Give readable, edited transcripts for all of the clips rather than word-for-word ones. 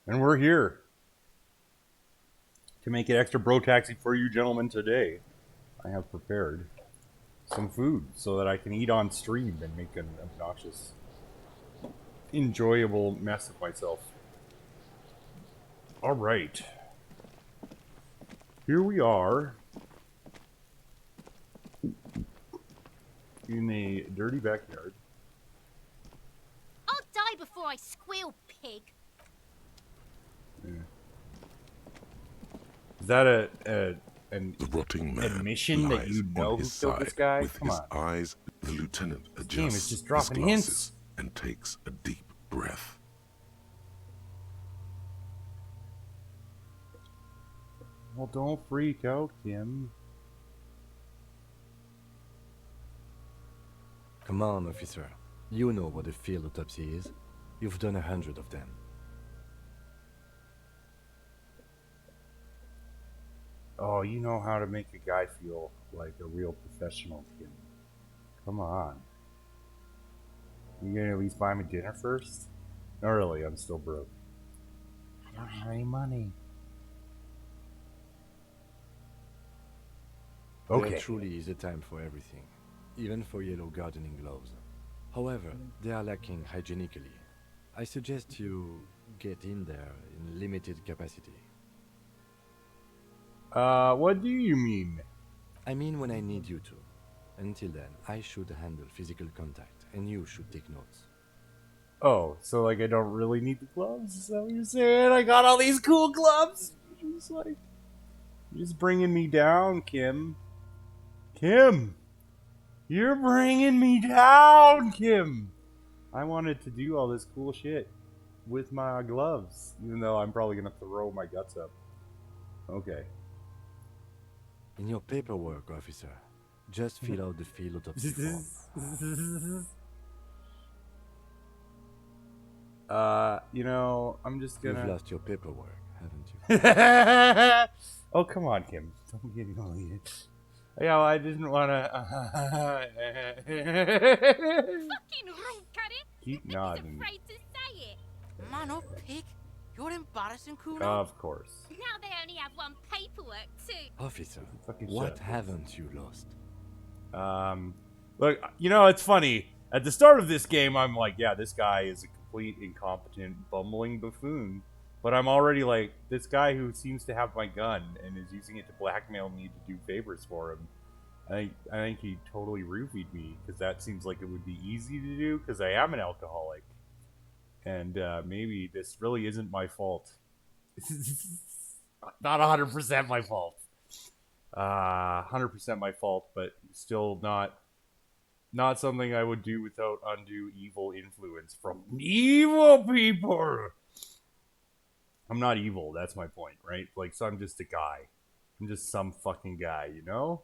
And we're here to make it extra bro taxi for you gentlemen today. I have prepared some food so that I can eat on stream and make an obnoxious, enjoyable mess of myself. Alright. Here we are in a dirty backyard. I'll die before I squeal, pig. Yeah. Is that an The rotting man admission that lies you know on who his killed this side. guy? With Come his on. eyes, the lieutenant Game is adjusts just his dropping glasses hints. and takes a deep breath. Well, don't freak out, Kim. Come on, officer. You know what a field autopsy is. You've done 100 of them. Oh, you know how to make a guy feel like a real professional, Kim. Come on. You gonna at least buy me dinner first? Not really, I'm still broke. I don't have any money. Okay. There truly is a time for everything, even for yellow gardening gloves. However, they are lacking hygienically. I suggest you get in there in limited capacity. What do you mean? I mean when I need you to. Until then, I should handle physical contact, and you should take notes. Oh, so like I don't really need the gloves? Is that what you're saying? I got all these cool gloves! You're just bringing me down, Kim. Kim! You're bringing me down, Kim! I wanted to do all this cool shit with my gloves, even though I'm probably gonna throw my guts up. Okay. In your paperwork, officer, just fill out the field autopsy form. You know, I'm just You've gonna... lost your paperwork, haven't you? Oh, come on, Kim. Don't get me. Yeah, well, I didn't wanna... Fucking runkari! Keep nodding. He's afraid to say it. Man up, pig. You're embarrassing, Kuno. Of course. Now they only have one paperwork, too. Officer, Fucking what shut up. haven't you lost? Look, you know, it's funny. At the start of this game, I'm like, yeah, this guy is a complete incompetent, bumbling buffoon. But I'm already like, this guy who seems to have my gun and is using it to blackmail me to do favors for him. I think he totally roofied me, because that seems like it would be easy to do, because I am an alcoholic. And maybe this really isn't my fault. Not 100% my fault. 100% my fault, but still not something I would do without undue evil influence from evil people. I'm not evil, that's my point, right? Like, so I'm just a guy. I'm just some fucking guy, you know?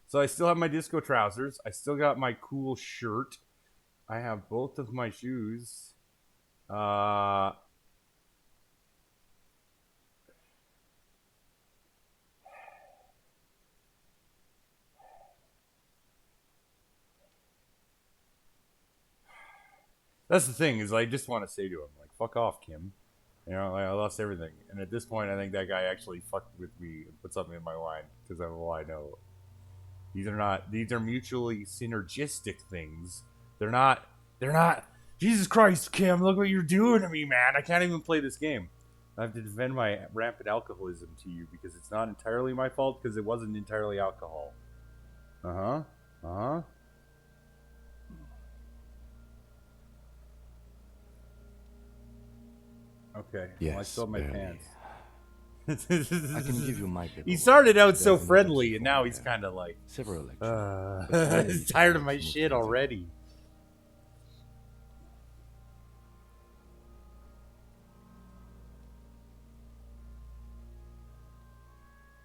So I still have my disco trousers. I still got my cool shirt. I have both of my shoes. That's the thing, is I just want to say to him, like, fuck off, Kim. You know, like, I lost everything. And at this point, I think that guy actually fucked with me and put something in my wine, because I know. These are mutually synergistic things. They're not, Jesus Christ, Kim, look what you're doing to me, man. I can't even play this game. I have to defend my rampant alcoholism to you, because it's not entirely my fault, because it wasn't entirely alcohol. Okay. Yes, well, I still have my barely. pants. I can give you my paperwork. He started out so There's an friendly, autopsy and now form he's there. kind of like, Several lectures. he's tired of my shit already.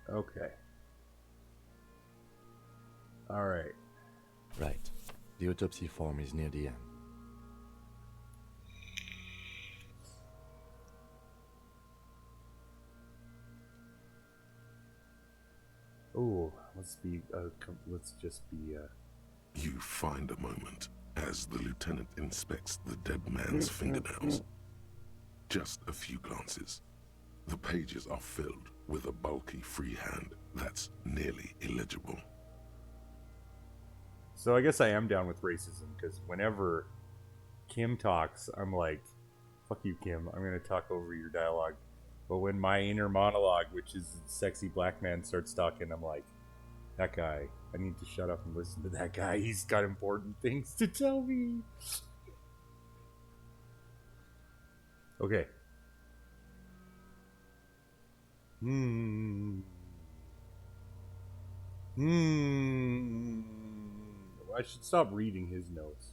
Okay. Alright. Right. The autopsy form is near the end. Ooh, let's just be, You find a moment as as the lieutenant inspects the dead man's fingernails. Just a few glances. The pages are filled with a bulky freehand that's nearly illegible. So I guess I am down with racism, because whenever Kim talks, I'm like, fuck you, Kim. I'm going to talk over your dialogue. But when my inner monologue, which is sexy black man, starts talking, I'm like, that guy, I need to shut up and listen to that guy. He's got important things to tell me. Okay. I should stop reading his notes.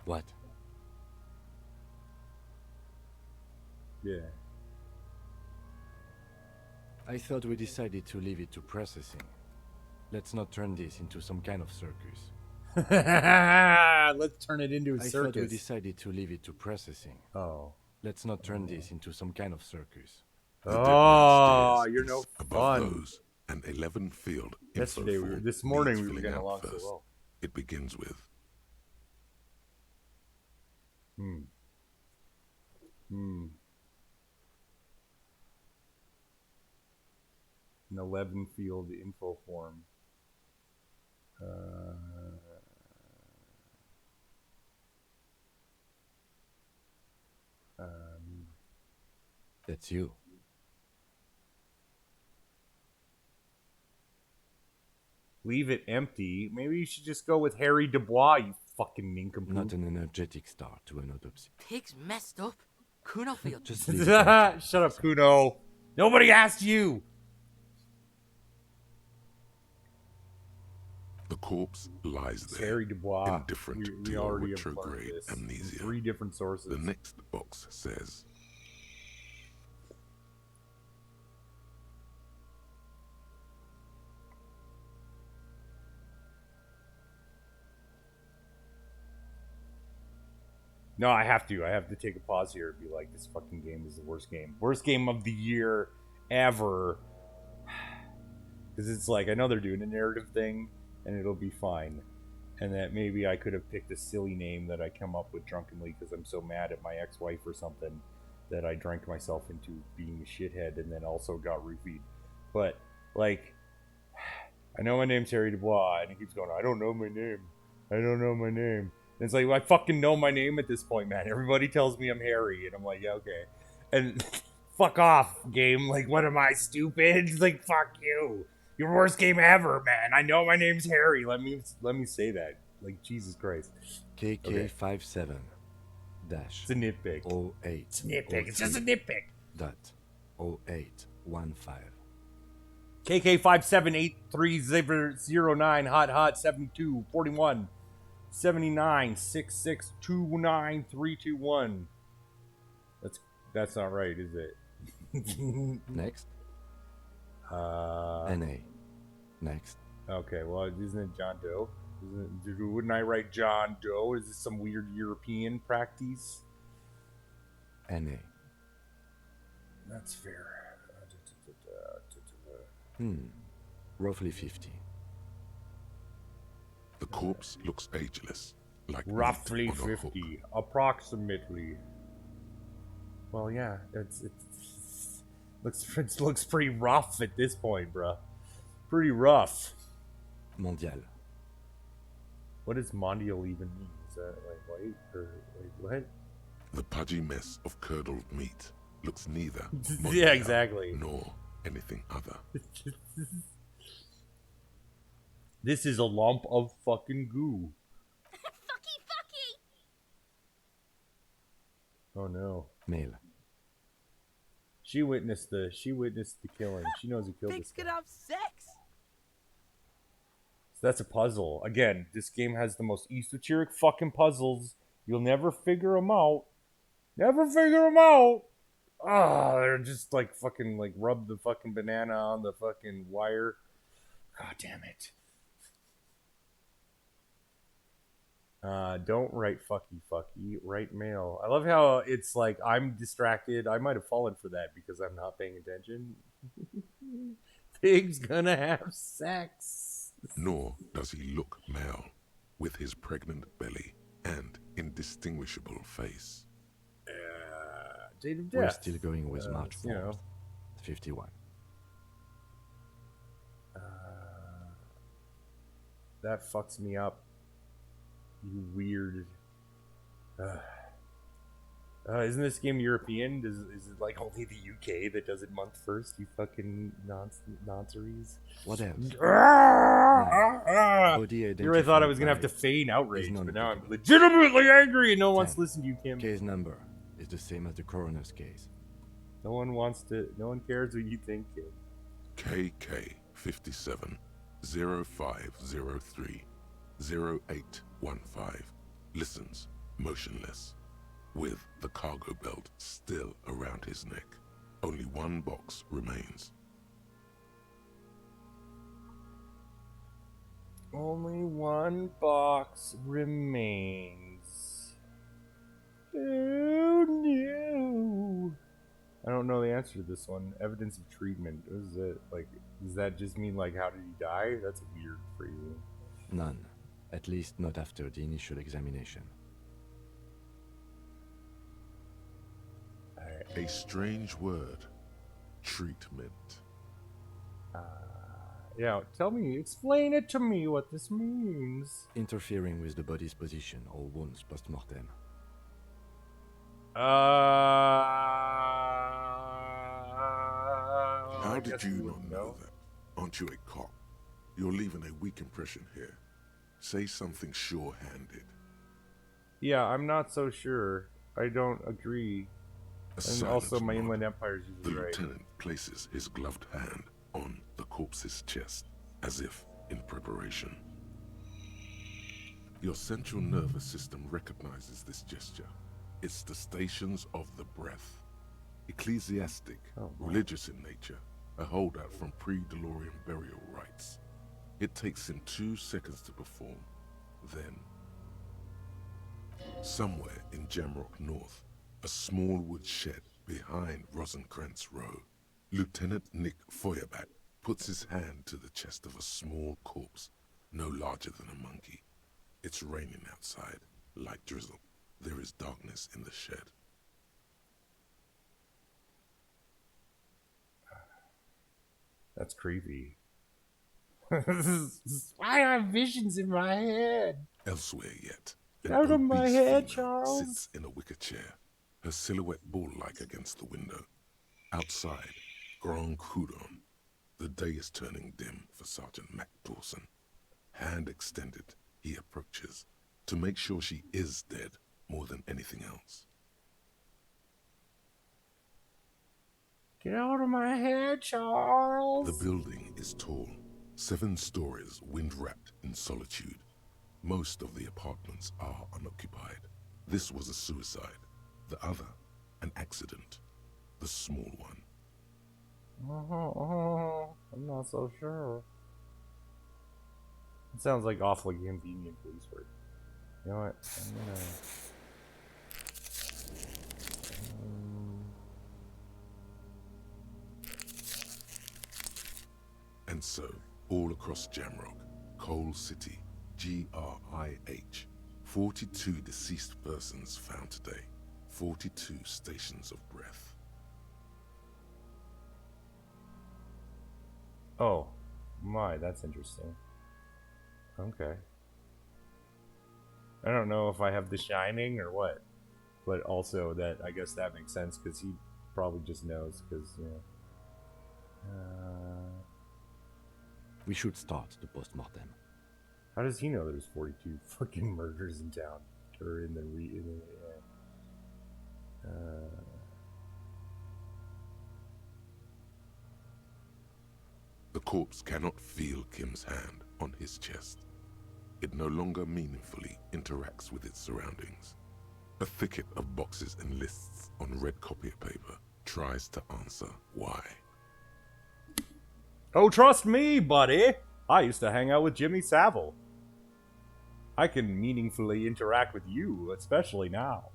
What? Yeah. I thought we decided to leave it to processing. Let's not turn this into some kind of circus. Let's turn it into a I circus. thought we decided to leave it to processing. Oh. Let's not turn this into some kind of circus. The dead Oh, man's stairs you're no is above fun. those, and 11 field Yesterday, info form this morning, needs we were filling getting out along so first. well. It begins with An 11 field info form. That's you. Leave it empty. Maybe you should just go with Harry Dubois, you fucking nincompoop. Not an energetic start to an autopsy. Pig's messed up. Kuno feels Just leave it empty. Shut up, Kuno. Nobody asked you. the corpse lies It's there, Harry Dubois. indifferent to We your already have learned retrograde this. amnesia. 3 different sources. The next box says, No, I have to. I have to take a pause here and be like, this fucking game is the worst game. Worst game of the year ever. Because it's like, I know they're doing a narrative thing, and it'll be fine. And that maybe I could have picked a silly name that I come up with drunkenly because I'm so mad at my ex-wife or something that I drank myself into being a shithead and then also got roofied. But, like, I know my name's Harry Dubois, and he keeps going, I don't know my name. I don't know my name. And it's like, well, I fucking know my name at this point, man. Everybody tells me I'm Harry, and I'm like, yeah, okay. And fuck off, game. Like, what am I, stupid? It's like, fuck you. Your worst game ever, man. I know my name's Harry. Let me say that. Like, Jesus Christ. KK57 dash It's a nitpick. 08 It's a nitpick. It's just a nitpick. dot 0815. KK5783009 hot 7241 79 6629321. That's not right, is it? Next. Uh, NA. Next. okay, well, isn't it John Doe? Wouldn't I write John Doe? Is this some weird European practice? NA. That's fair. Roughly 50. the corpse looks ageless, like meat Roughly on a hook. 50. Approximately. Well, yeah, it looks pretty rough at this point, bruh. Pretty rough. Mondial. What does mondial even mean? Is that like white or like what? The pudgy mess of curdled meat looks neither Yeah, mondial exactly. nor anything other. This is a lump of fucking goo. Fucky, fucky! Oh no. Male. She witnessed the killing. She knows who killed Pigs this could guy. have sex. So that's a puzzle. Again, this game has the most esoteric fucking puzzles. You'll never figure them out. Never figure them out. Ah, they're just like fucking like rub the fucking banana on the fucking wire. God damn it. Don't write fucky, write mail. I love how it's like I'm distracted. I might have fallen for that because I'm not paying attention. Pig's gonna have sex. Nor does he look male, with his pregnant belly and indistinguishable face. Date of We're death. still going with March 4th, you know. 51. That fucks me up. You weird. Isn't this game European? Is it like only the UK that does it month first? You fucking nonceries. What else? Here I thought I was gonna have to feign outrage, but now I'm legitimately angry and no one wants to listen to you, Kim. Case number is the same as the coroner's case. No one cares what you think, Kim. KK 57 0503 0815 listens motionless, with the cargo belt still around his neck. Only one box remains. Only one box remains. Oh no. I don't know the answer to this one. Evidence of treatment. What is it? Like, does that just mean, like, how did he die? That's a weird phrasing. None. At least not after the initial examination. A strange word. Treatment. Yeah, explain it to me what this means. Interfering with the body's position or wounds post-mortem. How did you not know that? Aren't you a cop? You're leaving a weak impression here. Say something sure-handed. Yeah, I'm not so sure. I don't agree. A And also, my silent Inland nod. Empire's The usually right. lieutenant places his gloved hand on the corpse's chest, as if in preparation. Your central nervous system recognizes this gesture. It's the stations of the breath. Ecclesiastic, religious in nature, a holdout from pre-DeLorean burial rites. It takes him 2 seconds to perform. Then, somewhere in Jamrock North, a small wood shed behind Rosencrantz Row, Lieutenant Nick Feuerbach puts his hand to the chest of a small corpse, no larger than a monkey. It's raining outside, light drizzle. There is darkness in the shed. That's creepy. I have visions in my head. Elsewhere yet, Get an out of my obese head, female Charles. sits in a wicker chair, her silhouette bull-like against the window. Outside, Grand Coudon. The day is turning dim for Sergeant Mac Dawson. Hand extended, he approaches, to make sure she is dead more than anything else. Get out of my head, Charles. The building is tall, 7 stories, wind-wrapped in solitude. Most of the apartments are unoccupied. This was a suicide. The other, an accident. The small one. I'm not so sure. It sounds like awfully convenient police work. You know what? I'm gonna... And so, all across Jamrock, Coal City, GRIH, 42 deceased persons found today, 42 stations of breath. Oh, my, that's interesting. Okay. I don't know if I have The Shining or what, but also that, I guess that makes sense because he probably just knows because, you know. We should start the post-mortem. How does he know there's 42 fucking murders in town? Or in the The corpse cannot feel Kim's hand on his chest. It no longer meaningfully interacts with its surroundings. A thicket of boxes and lists on red copier paper tries to answer why. Oh, trust me, buddy! I used to hang out with Jimmy Savile. I can meaningfully interact with you, especially now.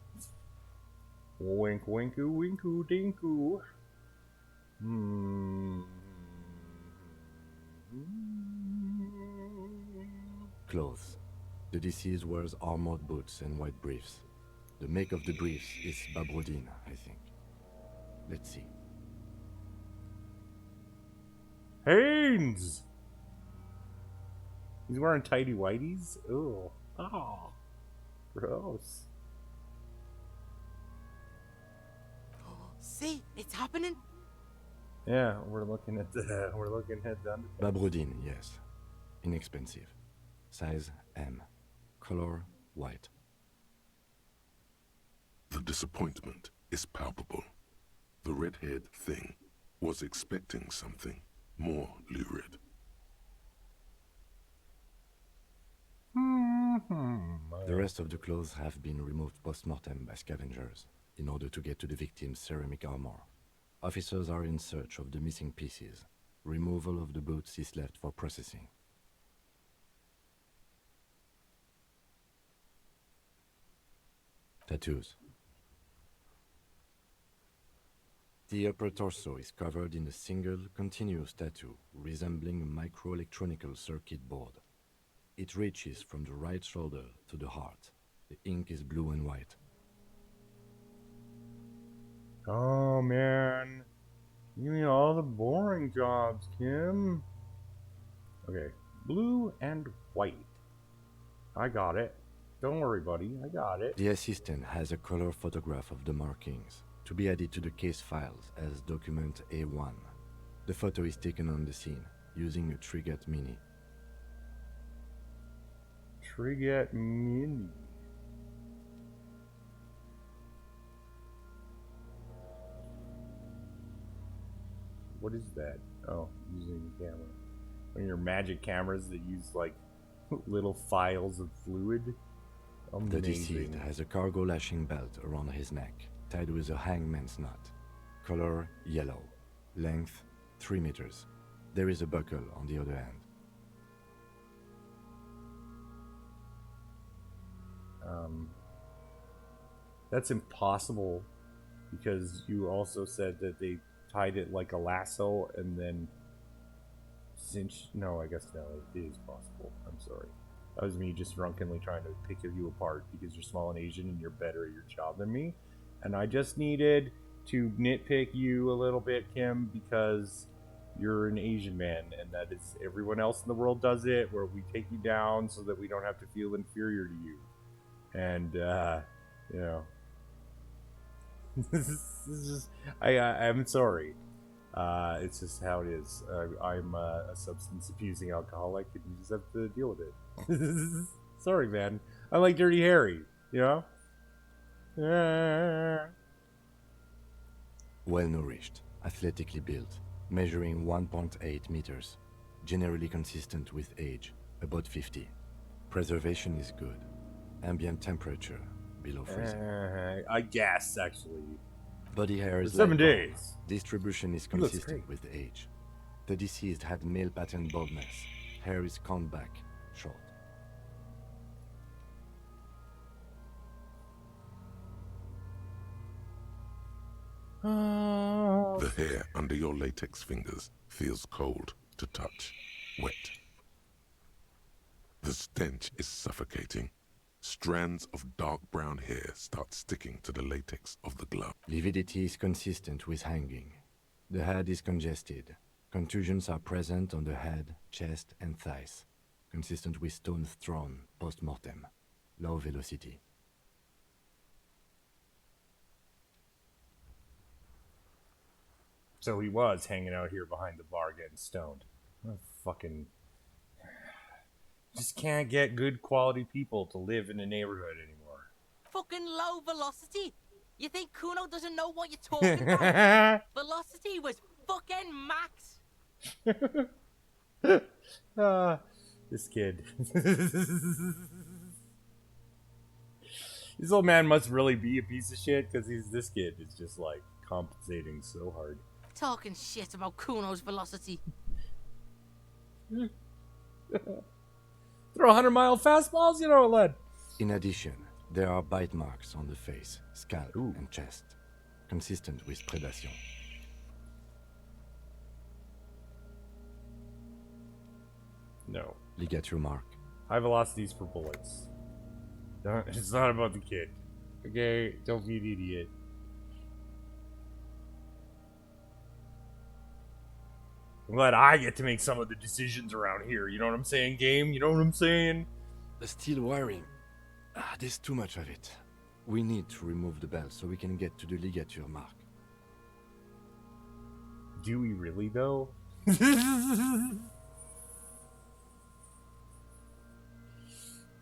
Wink, winku, winku, dinku. Clothes. The deceased wears armored boots and white briefs. The make of the briefs is Babrodine, I think. Let's see. Haynes! He's wearing tighty whities? Ugh. Oh. Gross. See, it's happening. Yeah, we're looking at the underpants. Babrodine, yes. Inexpensive. Size M. Color white. The disappointment is palpable. The red-haired thing was expecting something more lurid. The rest of the clothes have been removed post-mortem by scavengers in order to get to the victim's ceramic armor. Officers are in search of the missing pieces. Removal of the boots is left for processing. Tattoos. The upper torso is covered in a single, continuous tattoo resembling a microelectronical circuit board. It reaches from the right shoulder to the heart. The ink is blue and white. Oh man. You mean all the boring jobs, Kim? Okay. Blue and white. I got it. Don't worry, buddy. I got it. The assistant has a color photograph of the markings to be added to the case files as document A1. The photo is taken on the scene using a Trigat Mini. Trigat Mini. What is that? Oh, using the camera. One of your magic cameras that use like little files of fluid. The deceased Amazing. has a cargo lashing belt around his neck, tied with a hangman's knot. Color yellow. Length 3 meters. There is a buckle on the other end. That's impossible because you also said that they tied it like a lasso and then cinched. No, I guess no, it is possible. I'm sorry. That was me just drunkenly trying to pick you apart because you're small and Asian and you're better at your job than me. And I just needed to nitpick you a little bit, Kim, because you're an Asian man and that is everyone else in the world does it, where we take you down so that we don't have to feel inferior to you. And you know, this is just I'm sorry. It's just how it is. I'm a substance abusing alcoholic, and you just have to deal with it. Sorry, man. I like Dirty Harry. You know. Well nourished, athletically built, measuring 1.8 meters, generally consistent with age, about 50. Preservation is good. Ambient temperature below freezing. I guess actually. Body hair is 7 light days. brown. Distribution is He looks consistent with age. The deceased had male pattern baldness. Hair is combed back, short. The hair under your latex fingers feels cold to touch, wet. The stench is suffocating. Strands of dark brown hair start sticking to the latex of the glove. Lividity is consistent with hanging. The head is congested. Contusions are present on the head, chest, and thighs, consistent with stones thrown post-mortem. Low velocity. So he was hanging out here behind the bar getting stoned. Oh, fucking. Just can't get good quality people to live in the neighborhood anymore. Fucking low velocity. You think Kuno doesn't know what you're talking about? Velocity was fucking max. This kid. This old man must really be a piece of shit because this kid is just like compensating so hard. Talking shit about Kuno's velocity. Throw 100-mile fastballs, you know, lad. In addition, there are bite marks on the face, scalp, Ooh. and chest, consistent with predation. No. Ligature mark. High velocities for bullets. It's not about the kid. Okay? Don't be an idiot. I'm glad I get to make some of the decisions around here. You know what I'm saying, game? You know what I'm saying? The steel wiring. There's too much of it. We need to remove the bell so we can get to the ligature mark. Do we really, though?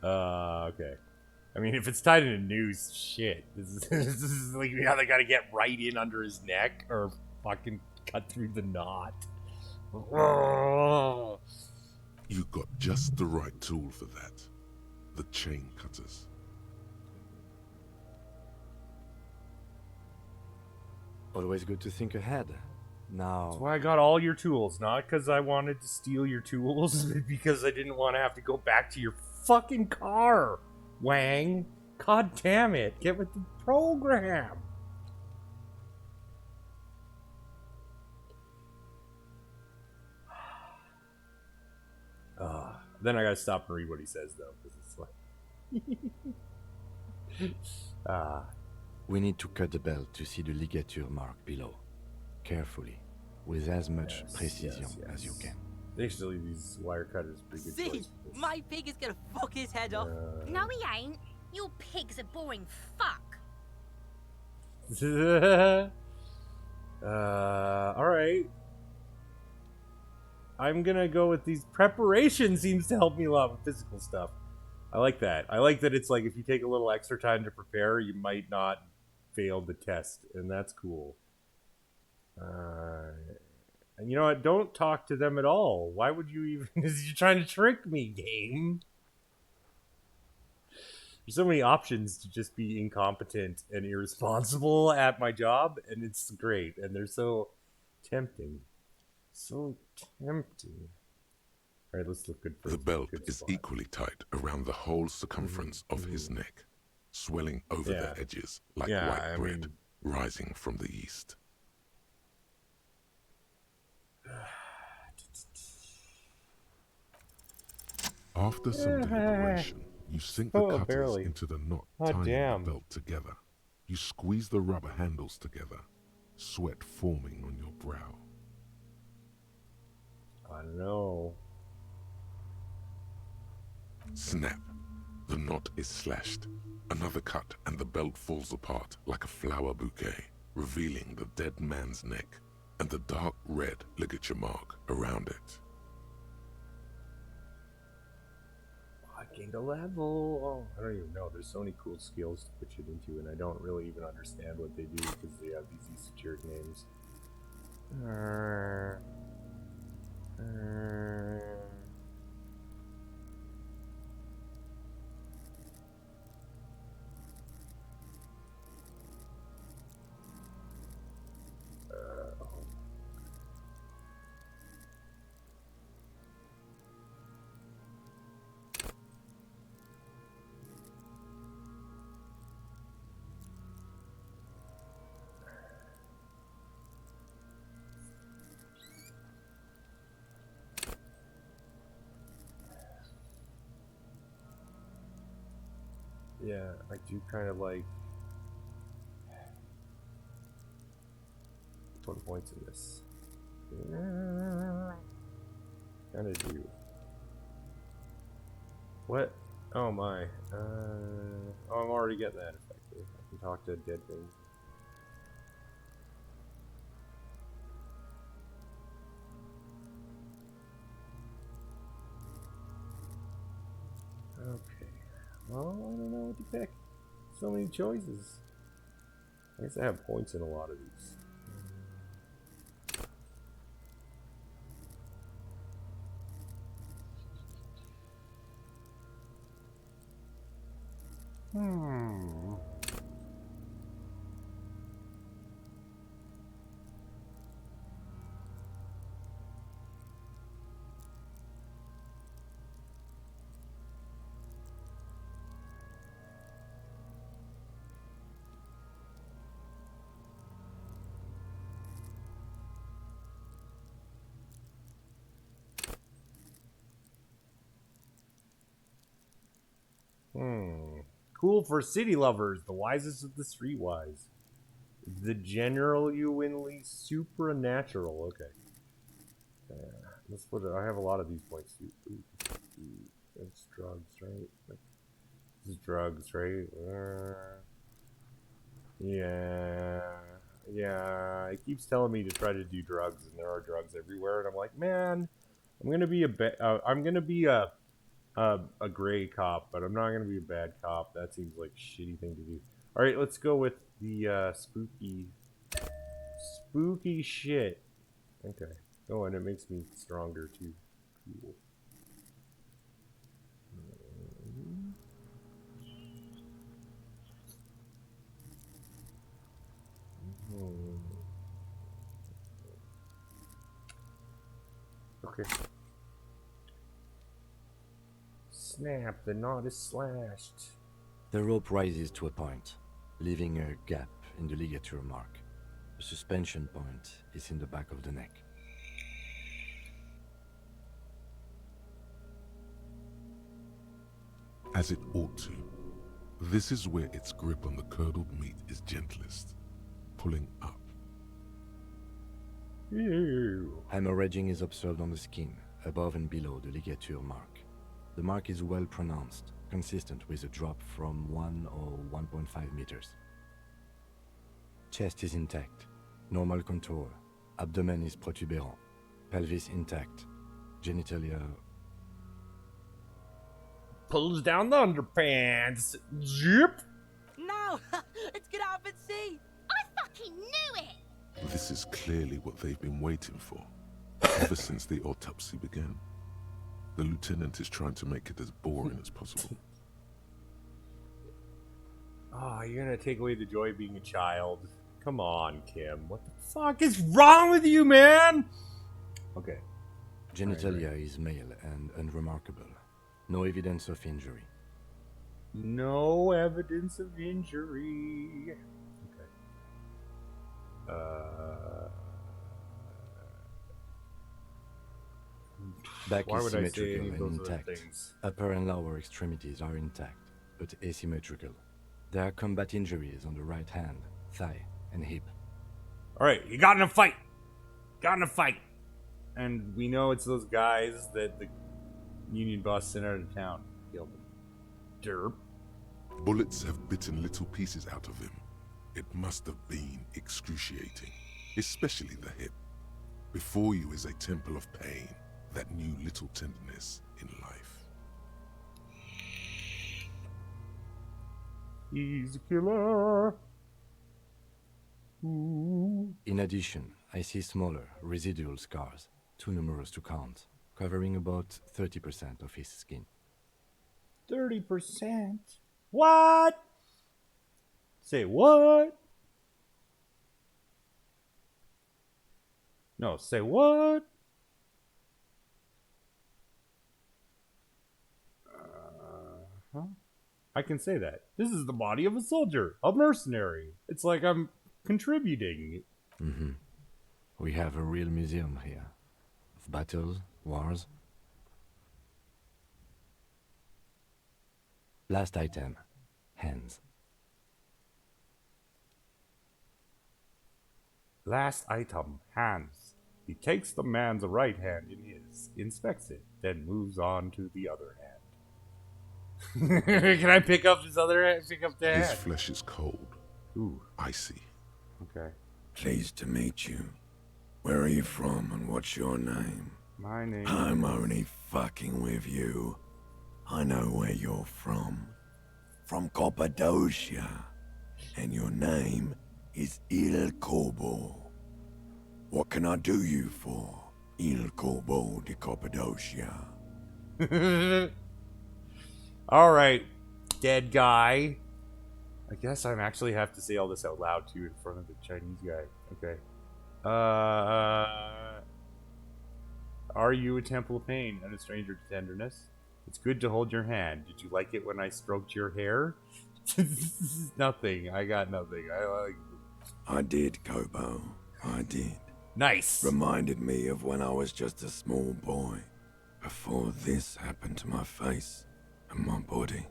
Okay. I mean, if it's tied into news, shit. This is like how they gotta get right in under his neck or fucking cut through the knot. You got just the right tool for that. The chain cutters. Always good to think ahead. Now, That's why I got all your tools, not because I wanted to steal your tools, but because I didn't want to have to go back to your fucking car, Wang. God damn it, get with the program. Then I gotta stop and read what he says, though, because it's like... we need to cut the bell to see the ligature mark below. Carefully, with as much precision as you can. Actually, these wire cutters are pretty good See, choice. my pig is gonna fuck his head off. No, he ain't. Your pig's a boring fuck. Alright. I'm gonna go with these. Preparation seems to help me a lot with physical stuff. I like that. I like that it's like if you take a little extra time to prepare, you might not fail the test, and that's cool. And you know what? Don't talk to them at all. Why would you even... You're trying to trick me, game. There's so many options to just be incompetent and irresponsible at my job, and it's great. And they're so tempting. So tempting. Alright, let's look good for The belt good is spot. equally tight around the whole circumference of his neck, swelling over Yeah. the edges like Yeah, white I bread mean- rising from the east. After some deliberation, you sink the Oh, cutters barely. into the knot Oh, tying damn. the belt together. You squeeze the rubber handles together, sweat forming on your brow. I don't know. Snap! The knot is slashed. Another cut and the belt falls apart like a flower bouquet, revealing the dead man's neck and the dark red ligature mark around it. Gained a level. Oh, I don't even know. There's so many cool skills to put it into, and I don't really even understand what they do because they have these esoteric names. Yeah, I do kind of like 20 points in this. Kind of do. What? Oh my. Oh, I'm already getting that effective. I can talk to dead things. Okay. Well, I don't know what to pick. So many choices. I guess I have points in a lot of these. Cool for city lovers, the wisest of the streetwise. The genuinely supernatural. Okay. Let's put it. I have a lot of these points too. Ooh, it's drugs, right? This is drugs, right? Yeah. It keeps telling me to try to do drugs, and there are drugs everywhere, and I'm like, man, I'm gonna be a gray cop, but I'm not gonna be a bad cop. That seems like a shitty thing to do. All right, let's go with the spooky shit. Okay. Oh, and it makes me stronger too. Cool. Okay. Snap, the knot is slashed. The rope rises to a point, leaving a gap in the ligature mark. The suspension point is in the back of the neck. As it ought to. This is where its grip on the curdled meat is gentlest, pulling up. Ew. Hemorrhaging is observed on the skin, above and below the ligature mark. The mark is well pronounced, consistent with a drop from 1 or 1.5 meters. Chest is intact, normal contour. Abdomen is protuberant, pelvis intact, genitalia. Pulls down the underpants. Zip. No! Let's get out and see! I fucking knew it! This is clearly what they've been waiting for, ever since the autopsy began. The lieutenant is trying to make it as boring as possible. Oh, you're gonna take away the joy of being a child. Come on, Kim. What the fuck is wrong with you, man? Okay. Genitalia is male and unremarkable. No evidence of injury. No evidence of injury. Okay. Back Why is would I say any symmetrical of and those other intact. things? Upper and lower extremities are intact, but asymmetrical. There are combat injuries on the right hand, thigh, and hip. Alright, he got in a fight. And we know it's those guys that the Union boss sent out of town. Killed him. Derp. Bullets have bitten little pieces out of him. It must have been excruciating, especially the hip. Before you is a temple of pain that knew little tenderness in life. He's a killer. Ooh. In addition, I see smaller, residual scars, too numerous to count, covering about 30% of his skin. 30%? What? Say what? No, say what? Huh? I can say that. This is the body of a soldier, a mercenary. It's like I'm contributing. Mm-hmm. We have a real museum here. Of battles, wars. Last item. Hands. Last item, hands. He takes the man's right hand in his, inspects it, then moves on to the other hand. Can I pick up his other hand? Pick up the His hand. flesh is cold, Ooh, icy. okay. Pleased to meet you. Where are you from and what's your name? My name I'm is... only fucking with you. I know where you're from. From Cappadocia. And your name is Il Corbo. What can I do you for, Il Corbo de Cappadocia? Alright, dead guy. I guess I actually have to say all this out loud too in front of the Chinese guy. Okay. Are you a temple of pain and a stranger to tenderness? It's good to hold your hand. Did you like it when I stroked your hair? Nothing. I got nothing. I did, Kobo. I did. Nice. Reminded me of when I was just a small boy. Before this happened to my face and my body.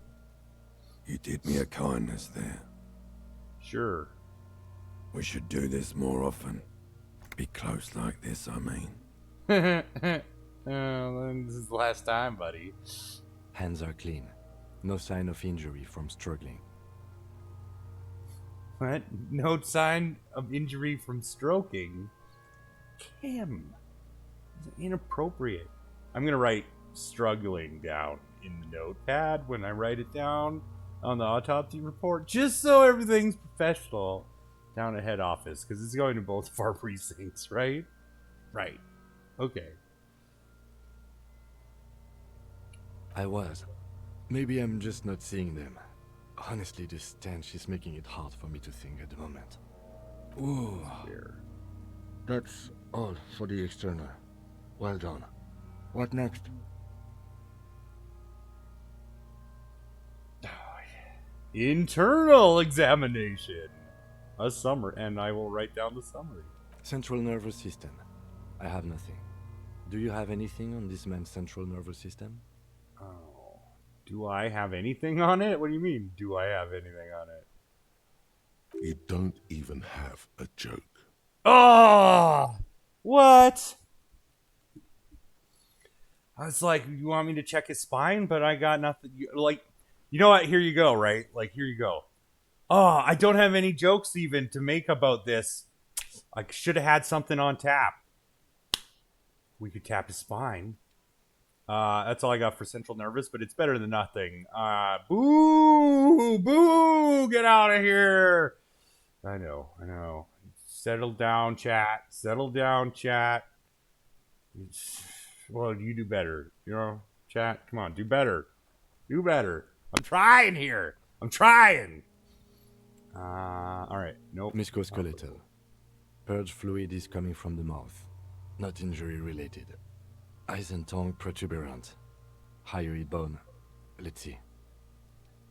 You did me a kindness there. Sure. We should do this more often. Be close like this, I mean. Then this is the last time, buddy. Hands are clean. No sign of injury from struggling. What? No sign of injury from stroking? Kim. It's inappropriate. I'm gonna write struggling down in the notepad when I write it down on the autopsy report, just so everything's professional down at head office, because it's going to both of our precincts, right? Right. Okay. I was. Maybe I'm just not seeing them. Honestly, this stench is making it hard for me to think at the moment. Ooh. Here. That's all for the external. Well done. What next? Internal examination. A summary, and I will write down the summary. Central nervous system. I have nothing. Do you have anything on this man's central nervous system? Oh. Do I have anything on it? What do you mean, do I have anything on it? You don't even have a joke. Oh! What? I was like, you want me to check his spine? But I got nothing. Like, you know what? Here you go, right? Like, here you go. Oh, I don't have any jokes even to make about this. I should have had something on tap. We could tap his spine. That's all I got for central nervous, but it's better than nothing. Boo! Boo! Get out of here! I know. Settle down, chat. Settle down, chat. Well, you do better. You know, chat, come on, do better. Do better. I'm trying here. I'm trying. Alright. Nope. Musculoskeletal. Purge fluid is coming from the mouth. Not injury related. Eyes and tongue protuberant. Hyoid bone. Let's see.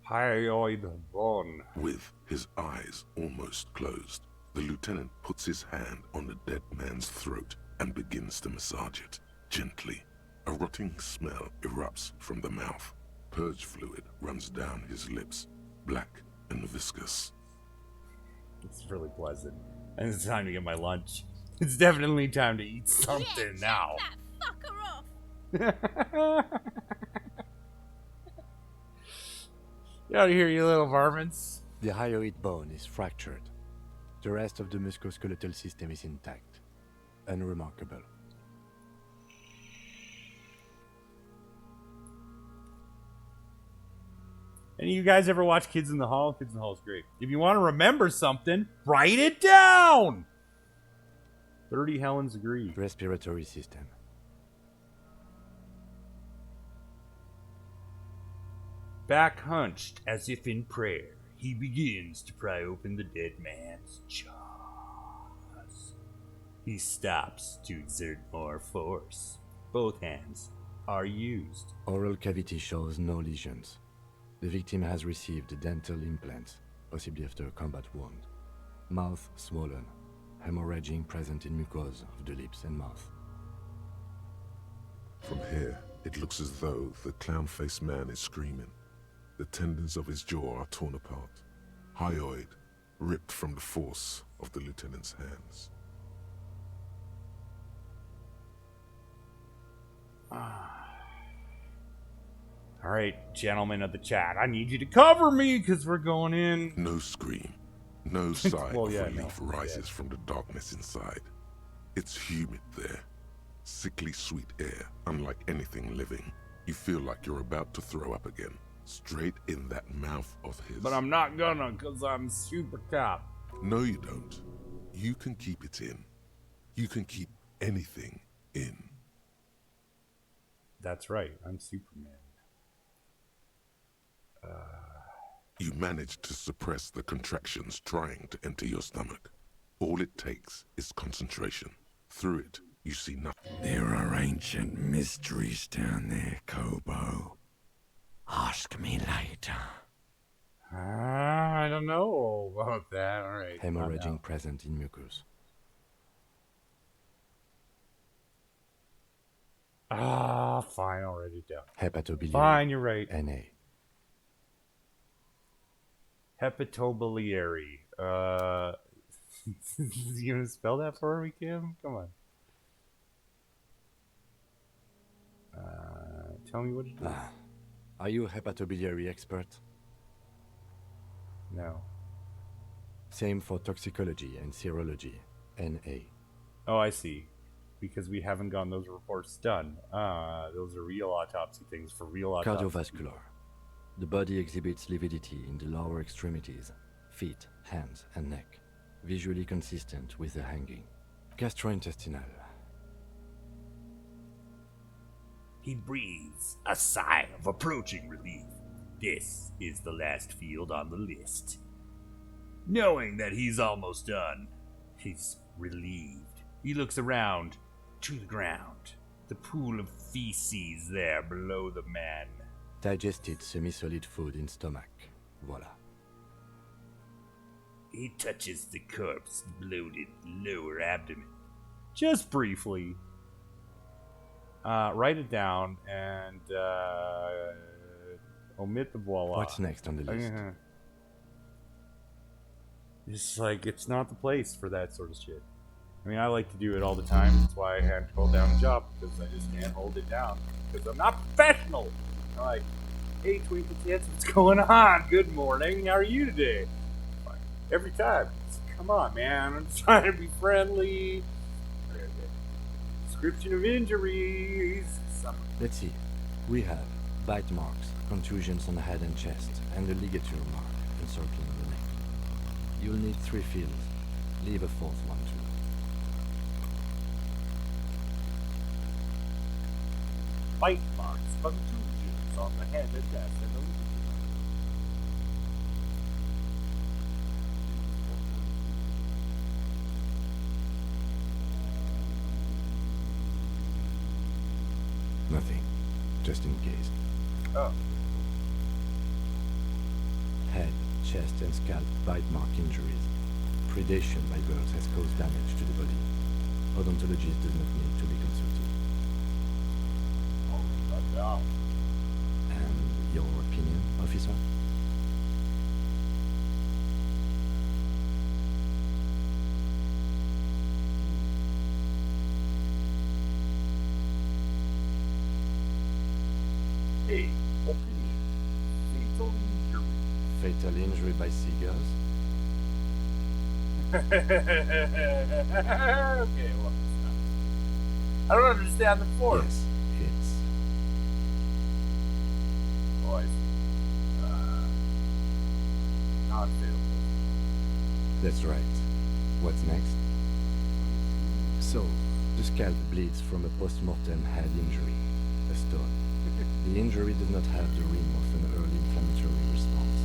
Hyoid bone. With his eyes almost closed, the lieutenant puts his hand on the dead man's throat and begins to massage it. Gently, a rotting smell erupts from the mouth. Purge fluid runs down his lips, black and viscous. It's really pleasant. And it's time to get my lunch. It's definitely time to eat something now. That fucker off. Get out of here, you little varmints. The hyoid bone is fractured. The rest of the musculoskeletal system is intact. Unremarkable. Any of you guys ever watch Kids in the Hall? Kids in the Hall is great. If you want to remember something, write it down! 30 Helens agree. Respiratory system. Back hunched, as if in prayer, he begins to pry open the dead man's jaws. He stops to exert more force. Both hands are used. Oral cavity shows no lesions. The victim has received dental implants, possibly after a combat wound. Mouth swollen. Hemorrhaging present in mucosa of the lips and mouth. From here, it looks as though the clown-faced man is screaming. The tendons of his jaw are torn apart. Hyoid ripped from the force of the lieutenant's hands. All right, gentlemen of the chat, I need you to cover me because we're going in. No scream. No sigh Well, of yeah, relief no, rises yeah. from the darkness inside. It's humid there. Sickly sweet air, unlike anything living. You feel like you're about to throw up again. Straight in that mouth of his. But I'm not gonna because I'm super cop. No, you don't. You can keep it in. You can keep anything in. That's right, I'm Superman. You manage to suppress the contractions trying to enter your stomach. All it takes is concentration. Through it, you see nothing. There are ancient mysteries down there, Kobo. Ask me later. I don't know about that. All right. Hemorrhaging present in mucus. Fine, I'll write it down. Hepatobiliary. Fine, you're right. NA. Hepatobiliary. You gonna spell that for me, Kim? Come on. Tell me what it is. Are you a hepatobiliary expert? No. Same for toxicology and serology. NA. Oh, I see. Because we haven't gotten those reports done. Those are real autopsy things for real autopsy. Cardiovascular. The body exhibits lividity in the lower extremities, feet, hands, and neck, visually consistent with the hanging. Gastrointestinal. He breathes a sigh of approaching relief. This is the last field on the list. Knowing that he's almost done, he's relieved. He looks around to the ground. The pool of feces there below the man. Digested semi-solid food in stomach. Voila. He touches the corpse's bloated lower abdomen. Just briefly. Write it down and omit the voila. What's next on the list? It's like, it's not the place for that sort of shit. I mean, I like to do it all the time. That's why I had to hold down a job, because I just can't hold it down. Because I'm not professional. I'm like, hey, Twinkle Tits, what's going on? Good morning. How are you today? Fine. Every time. Come on, man. I'm just trying to be friendly. Description of injuries. Let's see. We have bite marks, contusions on the head and chest, and a ligature mark encircling the neck. You'll need 3 fields. Leave a 4th one too. Bite marks, contusions on the head and chest, and the Nothing. Just in case. Oh. Head, chest, and scalp bite mark injuries. Predation by birds has caused damage to the body. Odontologist does not need to be consulted. And your opinion, officer? Hey, opinion. Fatal injury. Fatal injury by seagulls? Okay, well, I don't understand the form. Yes, it's... Oh, I see. Non-fatal. That's right. What's next? So, the scalp bleeds from a post-mortem head injury, a stone. The injury does not have the rim of an early inflammatory response.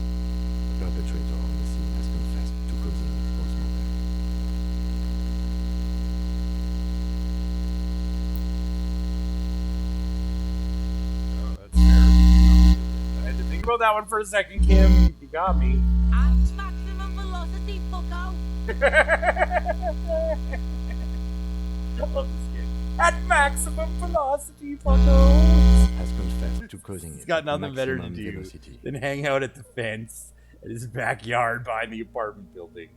The perpetrator on the scene has confessed to causing it post-mortem. Oh, that's fair. I had to think about that one for a second, Kim. You got me. At maximum velocity, fucko! I love this kid. At maximum velocity, fuckos. Has confessed to causing it He's got at nothing better to maximum do velocity. than hang out at the fence at his backyard behind the apartment building.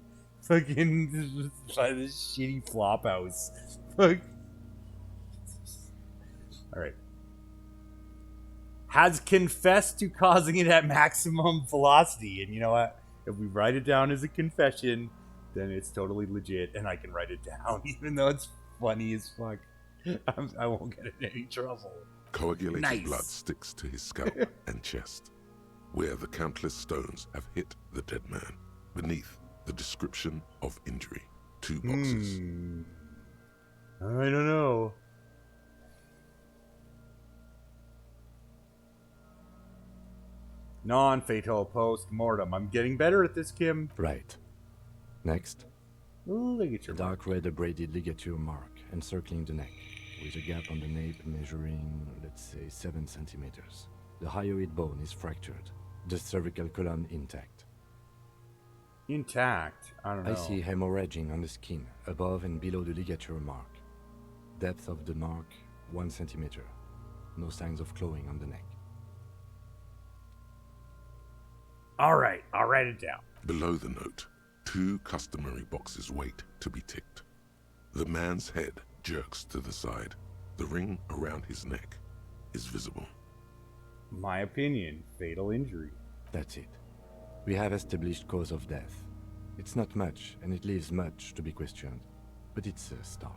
Fucking by this shitty flop house. Fuck. Alright. Has confessed to causing it at maximum velocity. And you know what? If we write it down as a confession, then it's totally legit and I can write it down, even though it's funny as fuck. I won't get in any trouble. Coagulated Nice. blood sticks to his scalp and chest, where the countless stones have hit the dead man. Beneath, the description of injury. 2 boxes. I don't know. Non-fatal post-mortem. I'm getting better at this, Kim. Right. Next, Ligature a dark red abraded ligature mark encircling the neck, with a gap on the nape measuring, let's say, 7 centimeters. The hyoid bone is fractured, the cervical column intact. intact. I don't know. I see hemorrhaging on the skin, above and below the ligature mark. Depth of the mark, 1 centimeter. No signs of clawing on the neck. Alright, I'll write it down. Below the note, 2 customary boxes wait to be ticked. The man's head jerks to the side. The ring around his neck is visible. My opinion, fatal injury. That's it. We have established cause of death. It's not much, and it leaves much to be questioned. But it's a start.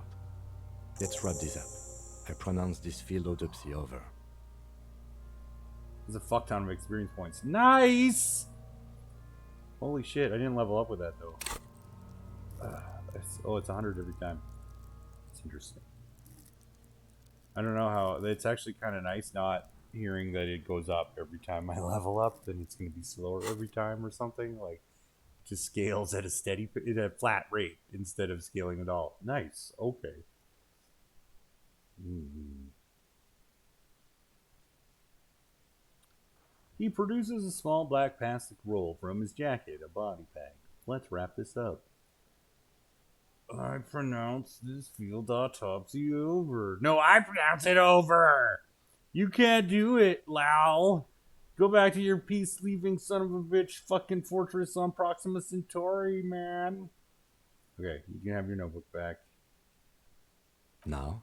Let's wrap this up. I pronounce this field autopsy over. There's a fuck ton of experience points. Nice! Holy shit, I didn't level up with that though. It's 100 every time. It's interesting. I don't know how, it's actually kind of nice not hearing that it goes up every time I level up, then it's going to be slower every time or something. Like, just scales at a flat rate instead of scaling at all. Nice, okay. He produces a small black plastic roll from his jacket, a body bag. Let's wrap this up. I pronounce this field autopsy over. No, I pronounce it over! You can't do it, Lau. Go back to your peace-leaving son of a bitch fucking fortress on Proxima Centauri, man. Okay, you can have your notebook back. Now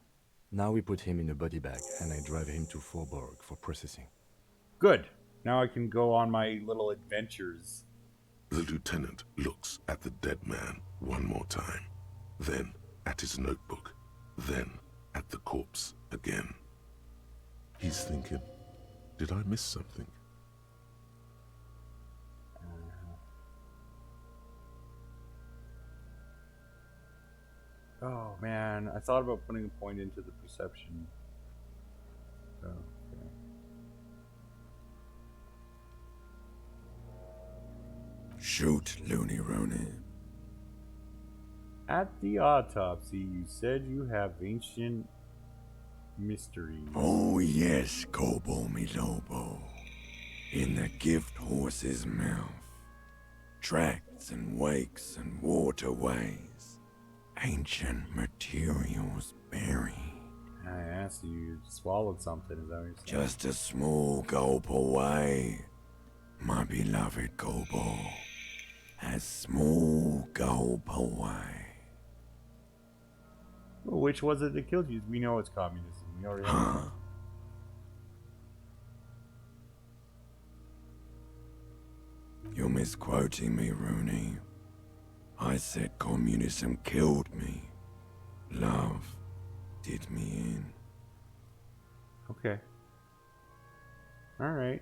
we put him in a body bag and I drive him to Forborg for processing. Good. Now I can go on my little adventures. The lieutenant looks at the dead man one more time, then at his notebook, then at the corpse again. He's thinking, did I miss something? Oh man, I thought about putting a point into the perception. Oh, okay. Shoot, Looney Rooney. At the autopsy, you said you have ancient mysteries. Oh yes, Kobo mi Lobo. In the gift horse's mouth. Tracts and wakes and waterways. Ancient materials buried. I asked you swallowed something, is that what you're saying? Just a small gulp away. My beloved Kobo. A small gulp away. Well, which was it that killed you? We know it's communism. We already know. You're misquoting me, Rooney. I said communism killed me. Love did me in. Okay. Alright.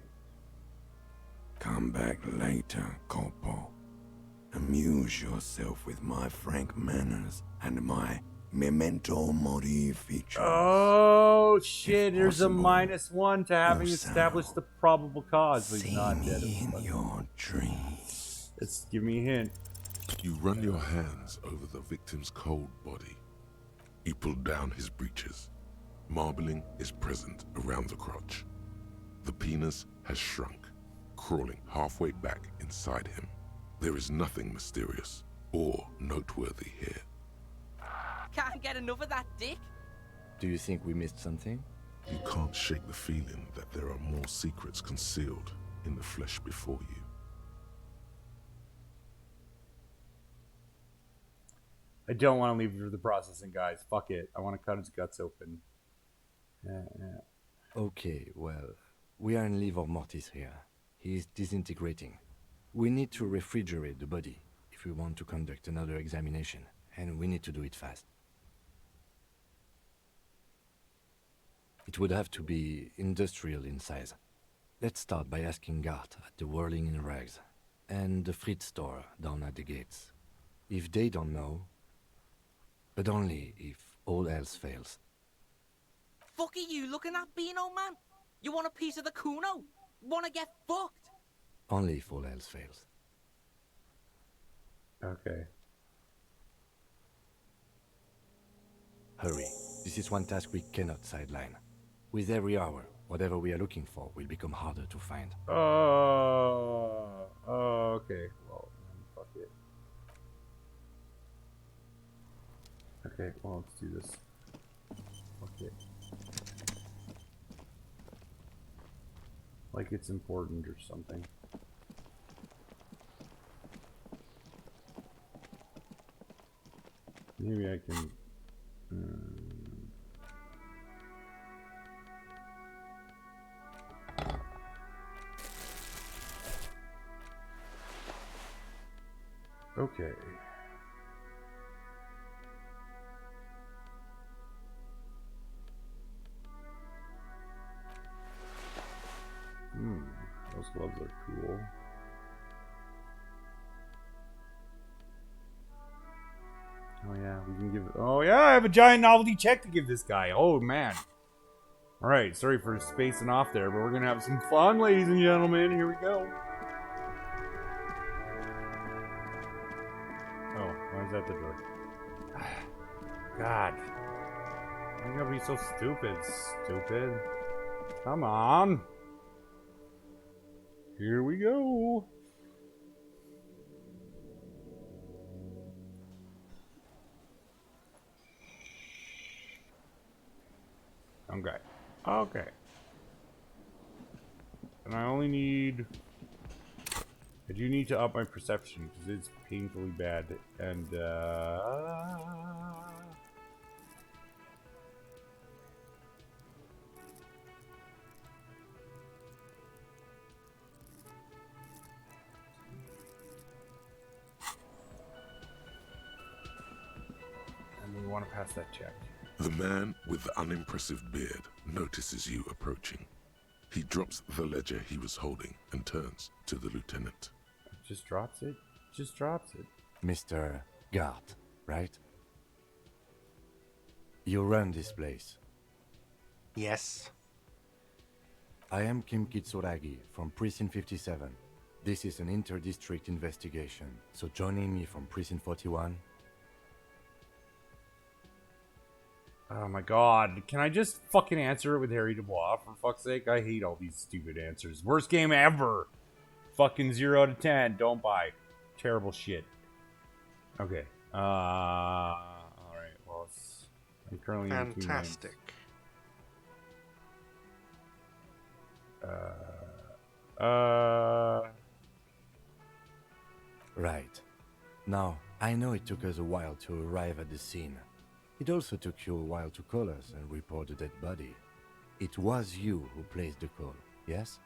Come back later, Kobo. Amuse yourself with my frank manners and my memento mori features. Oh shit, If there's a possible, -1 to having also, established the probable cause, but he's See not dead. me in your dreams. Let's give me a hint. You run your hands over the victim's cold body. He pulled down his breeches. Marbling is present around the crotch. The penis has shrunk, crawling halfway back inside him. There is nothing mysterious or noteworthy here. Can't get enough of that dick. Do you think we missed something? You can't shake the feeling that there are more secrets concealed in the flesh before you. I don't want to leave it for the processing, guys. Fuck it. I want to cut his guts open. Yeah. Okay, well, we are in livor mortis here. He is disintegrating. We need to refrigerate the body if we want to conduct another examination, and we need to do it fast. It would have to be industrial in size. Let's start by asking Gart at the Whirling in Rags and the Fritz store down at the gates. If they don't know, but only if all else fails. Fuck are you looking at, Beano man? You want a piece of the Kuno? Wanna get fucked? Only if all else fails. Okay. Hurry. This is one task we cannot sideline. With every hour, whatever we are looking for will become harder to find. Oh, okay. Well, then fuck it. Okay, well, let's do this. Fuck it. Like it's important or something. Maybe I can. Okay. Those gloves are cool. Oh yeah, we can give. Oh yeah, I have a giant novelty check to give this guy. Oh man. All right, sorry for spacing off there, but we're gonna have some fun, ladies and gentlemen. Here we go. Oh, why is that the door? God. I'm gonna be so stupid. Stupid. Come on. Here we go. Okay. Okay. And I only need... I do need to up my perception because it's painfully bad. And, we want to pass that check. The man with the unimpressive beard notices you approaching. He drops the ledger he was holding and turns to the lieutenant. Just drops it? Just drops it. Mr. Guard, right? You run this place. Yes. I am Kim Kitsuragi from Precinct 57. This is an inter-district investigation, so joining me from Precinct 41... Oh my god. Can I just fucking answer it with Harry Dubois, for fuck's sake? I hate all these stupid answers. Worst game ever! Fucking 0 out of 10. Don't buy. Terrible shit. Okay. Alright, well, I'm currently in Fantastic. Right. Now, I know it took us a while to arrive at the scene. It also took you a while to call us and report the dead body. It was you who placed the call, yes?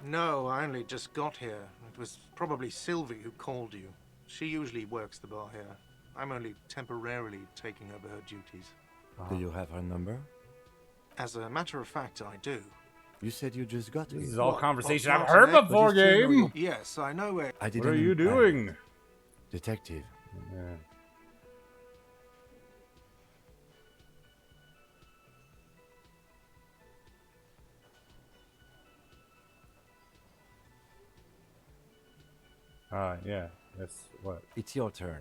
No, I only just got here. It was probably Sylvie who called you. She usually works the bar here. I'm only temporarily taking over her duties. Do you have her number? As a matter of fact, I do. You said you just got This it. is all conversation I've not heard today, before, but you still know game! Yes, I know where. I didn't What are you imply it. doing? Detective, Yeah. Yeah. That's what? it's your turn.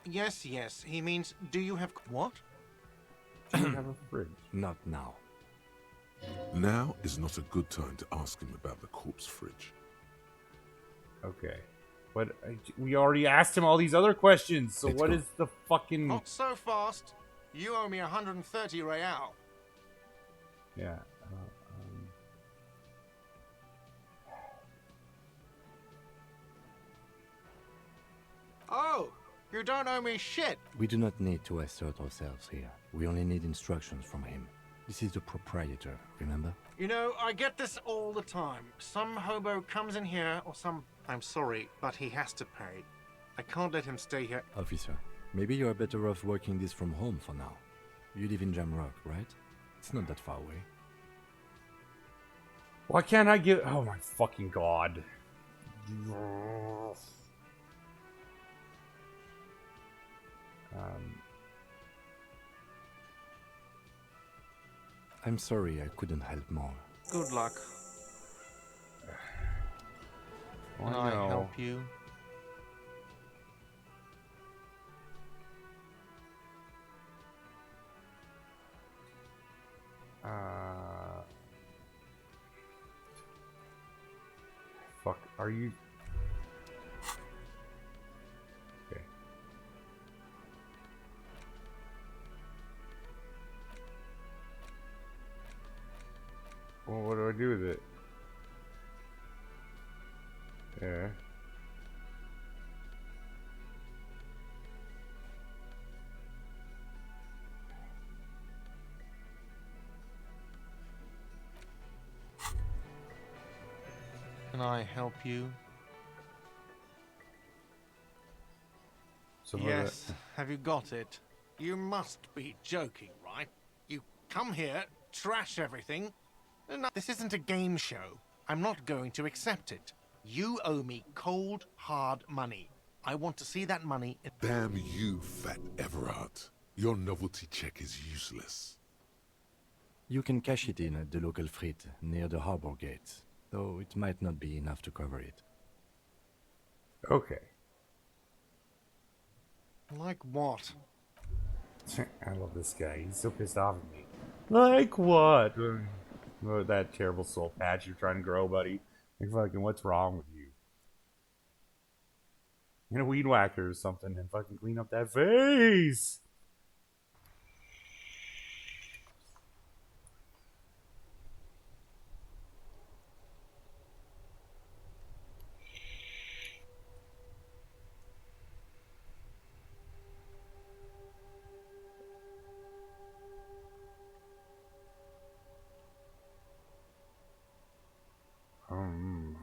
Yes, yes. He means, do you have what? Do you have a fridge? Not now. Now is not a good time to ask him about the corpse fridge. Okay. But we already asked him all these other questions, so Let's what go. is the fucking... Not so fast. You owe me 130 real. Yeah. Oh, you don't owe me shit. We do not need to assert ourselves here. We only need instructions from him. This is the proprietor, remember? You know, I get this all the time. Some hobo comes in here, or some... I'm sorry, but he has to pay. I can't let him stay here. Officer, maybe you are better off working this from home for now. You live in Jamrock, right? It's not that far away. Why can't I give... Oh my fucking god. I'm sorry I couldn't help more. Good luck. Can Oh, I no. help you? Fuck, are you... Okay. Well, what do I do with it? Yeah. I help you? So Yes, have you got it? You must be joking, right? You come here, trash everything. No, this isn't a game show. I'm not going to accept it. You owe me cold, hard money. I want to see that money. Damn you, Fat Everard. Your novelty check is useless. You can cash it in at the local frit near the harbor gates, though it might not be enough to cover it. Okay. Like what? I love this guy. He's so pissed off at me. Like what? Oh, that terrible soul patch you're trying to grow, buddy. Like fucking, what's wrong with you? Get a weed whacker or something and fucking clean up that face.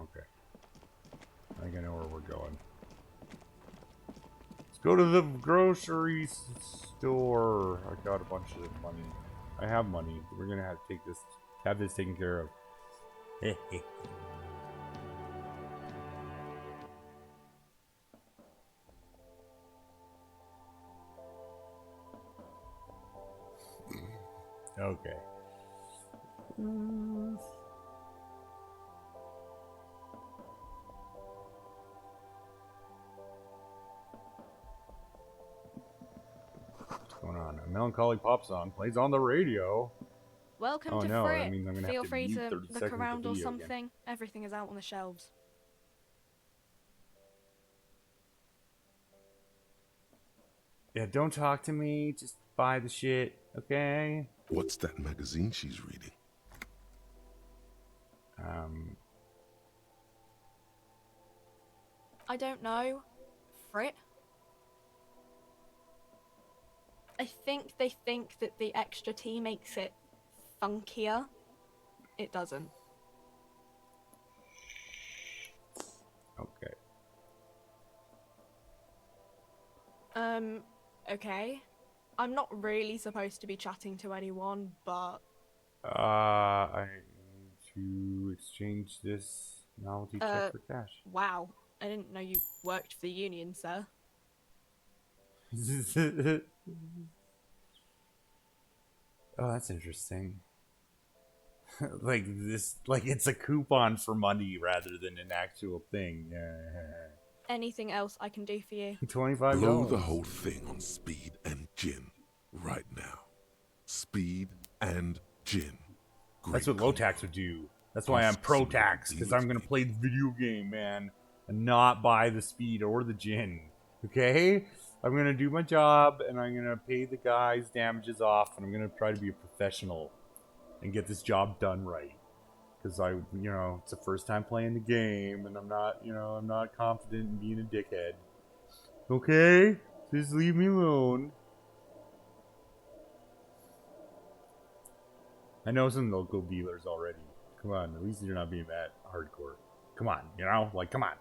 Okay. I think I know where we're going. Let's go to the grocery store. I got a bunch of money. I have money. We're gonna have to have this taken care of. Okay. What's going on? A melancholy pop song plays on the radio. Welcome Oh, to no, that Frit. means I'm gonna have Feel to free mute to 30 look seconds of around or video again. something. Everything is out on the shelves. Yeah, don't talk to me. Just buy the shit, okay? What's that magazine she's reading? I don't know. Frit? I think they think that the extra tea makes it funkier. It doesn't. Okay. Okay. I'm not really supposed to be chatting to anyone, but... I need to exchange this novelty check for cash. Wow. I didn't know you worked for the union, sir. Oh, that's interesting. Like this, like it's a coupon for money rather than an actual thing. Anything else I can do for you? $25. Blow the whole thing on speed and gin right now. Speed and gin. That's what Lowtax would do. That's why I'm PROTAX, because I'm gonna play the video game, man, and not buy the speed or the gin. Okay? I'm gonna do my job, and I'm gonna pay the guys damages off, and I'm gonna try to be a professional and get this job done right. Because it's the first time playing the game, and I'm not confident in being a dickhead. Okay? Just leave me alone. I know some local dealers already. Come on, at least you're not being that hardcore. Come on, come on.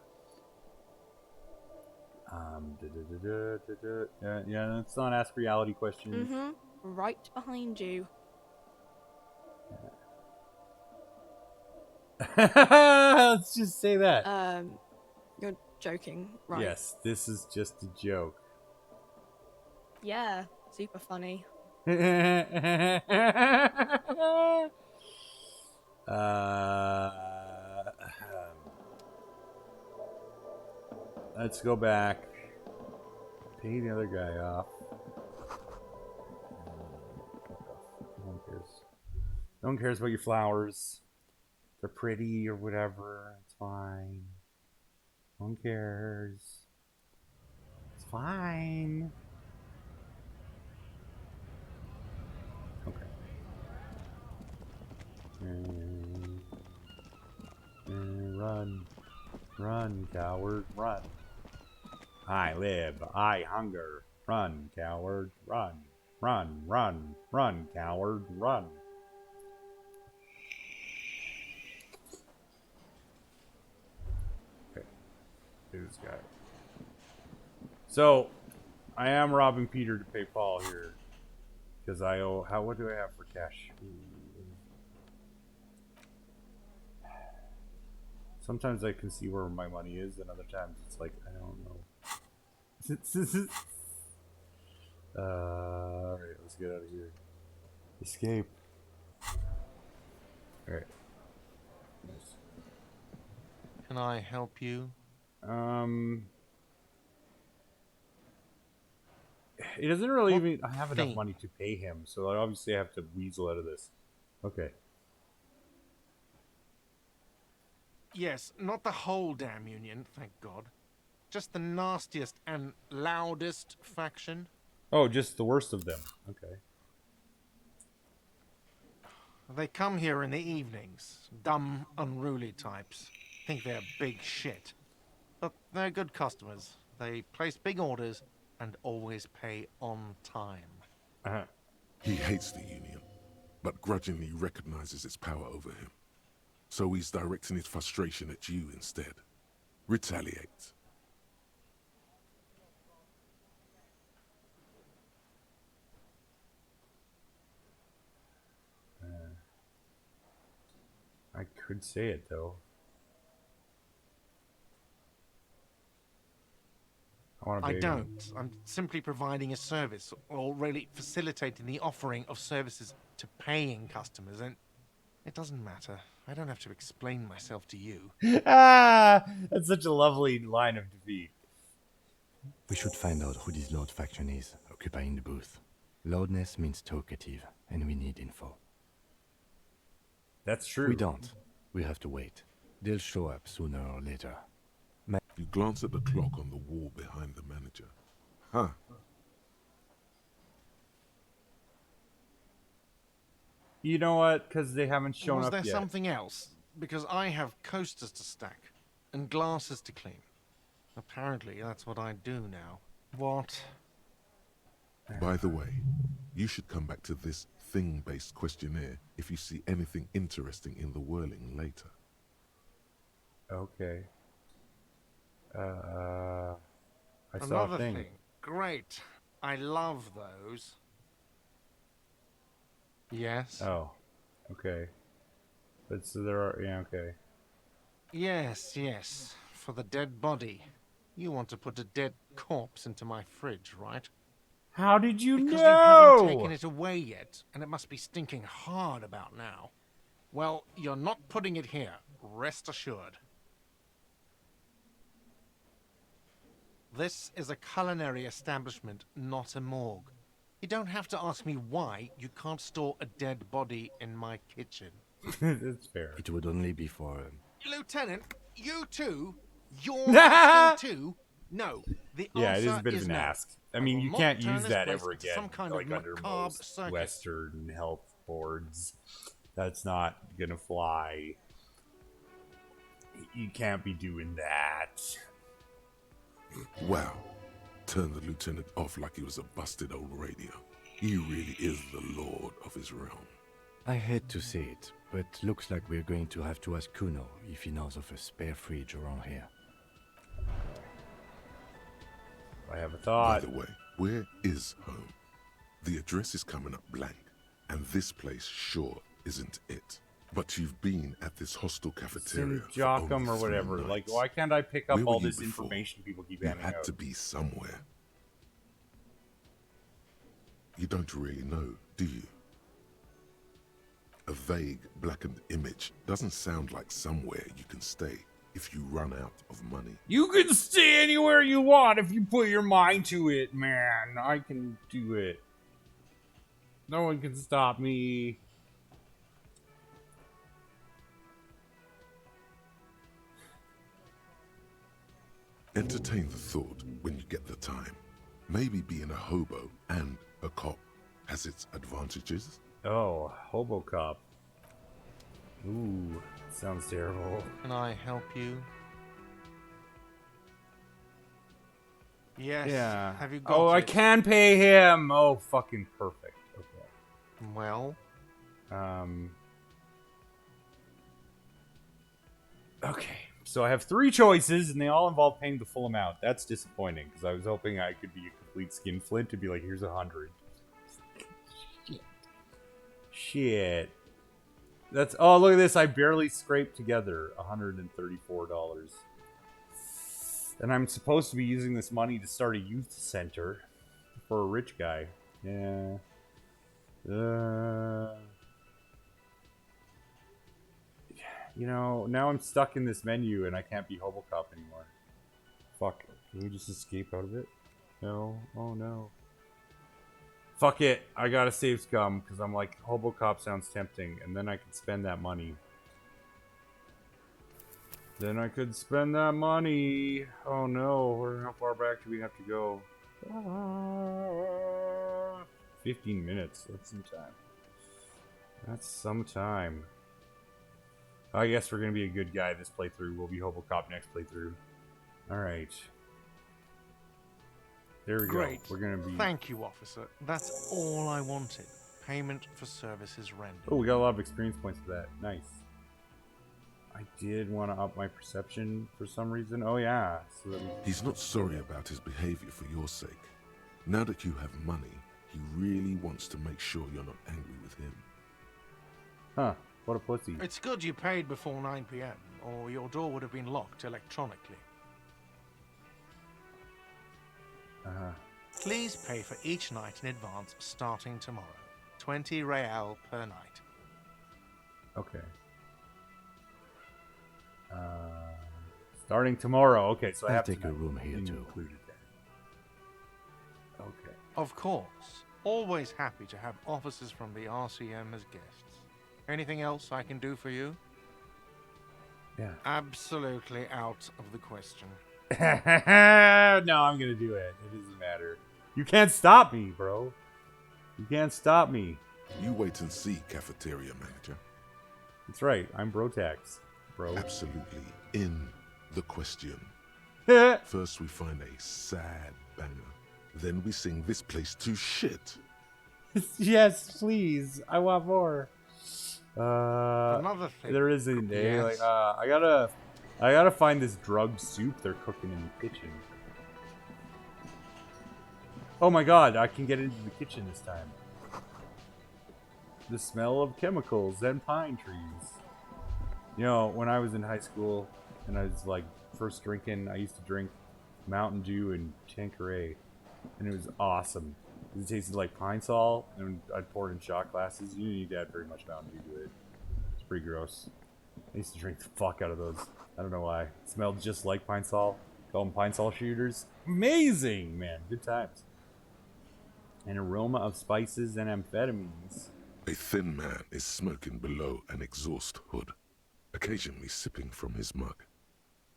Yeah, let's not ask reality questions. Right behind you. Let's just say that. You're joking, right? Yes, this is just a joke. Yeah, super funny. Let's go back. Pay the other guy off. No one cares. No one cares about your flowers. They're pretty or whatever. It's fine. No one cares. It's fine. Okay. Run. Run, coward. Run. I live. I hunger. Run, coward. Run. Run, run, run, coward. Run. Pay this guy. So, I am robbing Peter to pay Paul here. Because I owe... What do I have for cash? Sometimes I can see where my money is, and other times it's like, I don't know. Alright, let's get out of here. Escape. Alright. Nice. Can I help you? It doesn't really even... I have enough money to pay him, so I obviously have to weasel out of this. Okay. Yes, not the whole damn union, thank God. Just the nastiest and loudest faction. Oh, just the worst of them. Okay. They come here in the evenings. Dumb, unruly types. Think they're big shit. But they're good customers. They place big orders and always pay on time. He hates the union, but grudgingly recognizes its power over him. So he's directing his frustration at you instead. Retaliate. I could say it, though. I don't. I'm simply providing a service, or really facilitating the offering of services to paying customers, and it doesn't matter. I don't have to explain myself to you. Ah! That's such a lovely line of defeat. We should find out who this Lord faction is, occupying the booth. Loudness means talkative, and we need info. That's true. We don't. We have to wait. They'll show up sooner or later. You glance at the clock on the wall behind the manager. Huh. You know what? Because they haven't shown Was up there yet. something else? Because I have coasters to stack and glasses to clean. Apparently, that's what I do now. What? By the way, you should come back to this thing-based questionnaire if you see anything interesting in the whirling later. Okay. I saw Another a thing. Great. I love those. Yes. Oh. Okay. But so there are... Yeah, okay. Yes, yes. For the dead body. You want to put a dead corpse into my fridge, right? How did you because know? you haven't taken it away yet, and it must be stinking hard about now. Well, you're not putting it here. Rest assured. This is a culinary establishment, not a morgue. You don't have to ask me why you can't store a dead body in my kitchen. That's fair. It would only be for... Lieutenant, you too? You're asking too? No. The Yeah, it is answer a bit of an no. ask. I mean, you will can't not turn use this that place ever into again, some kind like of under macabre most circus. Western health boards. That's not gonna fly. You can't be doing that. Wow. Turned the lieutenant off like he was a busted old radio. He really is the lord of his realm. I hate to say it, but looks like we're going to have to ask Kuno if he knows of a spare fridge around here. I have a thought. By the way, where is home? The address is coming up blank, and this place sure isn't it. But you've been at this hostel cafeteria for Jochum only or 3 whatever. nights. Like, why can't I pick up Where were all you this before? information people keep You handing had out? to be somewhere. You don't really know, do you? A vague, blackened image doesn't sound like somewhere you can stay if you run out of money. You can stay anywhere you want if you put your mind to it, man. I can do it. No one can stop me. Entertain the thought when you get the time. Maybe being a hobo and a cop has its advantages. Oh, Hobo Cop. Ooh, sounds terrible. Can I help you? Yes. Yeah. Have you got Oh, it? I can pay him. Oh, fucking perfect. Okay. Well? Okay. So I have 3 choices, and they all involve paying the full amount. That's disappointing, because I was hoping I could be a complete skinflint to be like, here's 100. Shit. That's, oh, look at this. I barely scraped together $134. And I'm supposed to be using this money to start a youth center for a rich guy. Yeah. You know, now I'm stuck in this menu and I can't be Hobocop anymore. Fuck. Can we just escape out of it? No. Oh no. Fuck it. I gotta save Scum because I'm like, Hobocop sounds tempting, and then I could spend that money. Then I could spend that money. Oh no. How far back do we have to go? 15 minutes. That's some time. That's some time. I guess we're gonna be a good guy this playthrough. We'll be Hobocop next playthrough. Alright. There we Great. go. We're gonna be... Thank you, officer. That's all I wanted. Payment for services rendered. Oh, we got a lot of experience points for that. Nice. I did want to up my perception for some reason. Oh yeah. So that He's not sorry about his behavior for your sake. Now that you have money, he really wants to make sure you're not angry with him. Huh. What a pussy. It's good you paid before 9 p.m., or your door would have been locked electronically. Please pay for each night in advance starting tomorrow. 20 real per night. Okay. Starting tomorrow. Okay, so I I'll have take to a room here too. included there. Okay. Of course. Always happy to have officers from the RCM as guests. Anything else I can do for you? Yeah. Absolutely out of the question. No, I'm gonna do it. It doesn't matter. You can't stop me, bro. You can't stop me. You wait and see, cafeteria manager. That's right. I'm Brotax, bro. Absolutely in the question. First we find a sad banger. Then we sing this place to shit. Yes, please. I want more. Another thing. There is a could be day. yes. Like, I gotta find this drugged soup they're cooking in the kitchen. Oh my god, I can get into the kitchen this time. The smell of chemicals and pine trees. You know, when I was in high school and I was like first drinking, I used to drink Mountain Dew and Tanqueray, and it was awesome. It tasted like pine sol, and I'd pour it in shot glasses. You didn't need to add very much Mountain Dew to it. It's pretty gross. I used to drink the fuck out of those. I don't know why. It smelled just like pine sol. Call them pine sol shooters. Amazing, man. Good times. An aroma of spices and amphetamines. A thin man is smoking below an exhaust hood, occasionally sipping from his mug.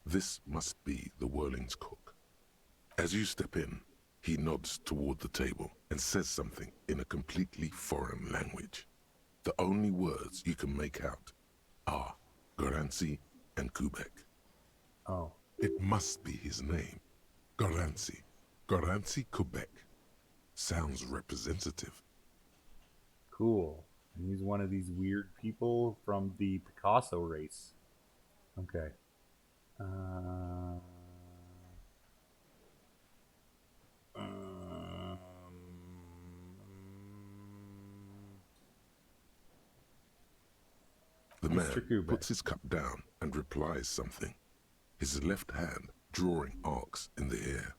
This must be the Whirling's cook. As you step in, he nods toward the table and says something in a completely foreign language. The only words you can make out are Garancy and Kubek. Oh. It must be his name. Garancy. Garancy Kubek. Sounds representative. Cool. And he's one of these weird people from the Picasso race. Okay. The Mr. man Kubek. puts his cup down and replies something, his left hand drawing arcs in the air.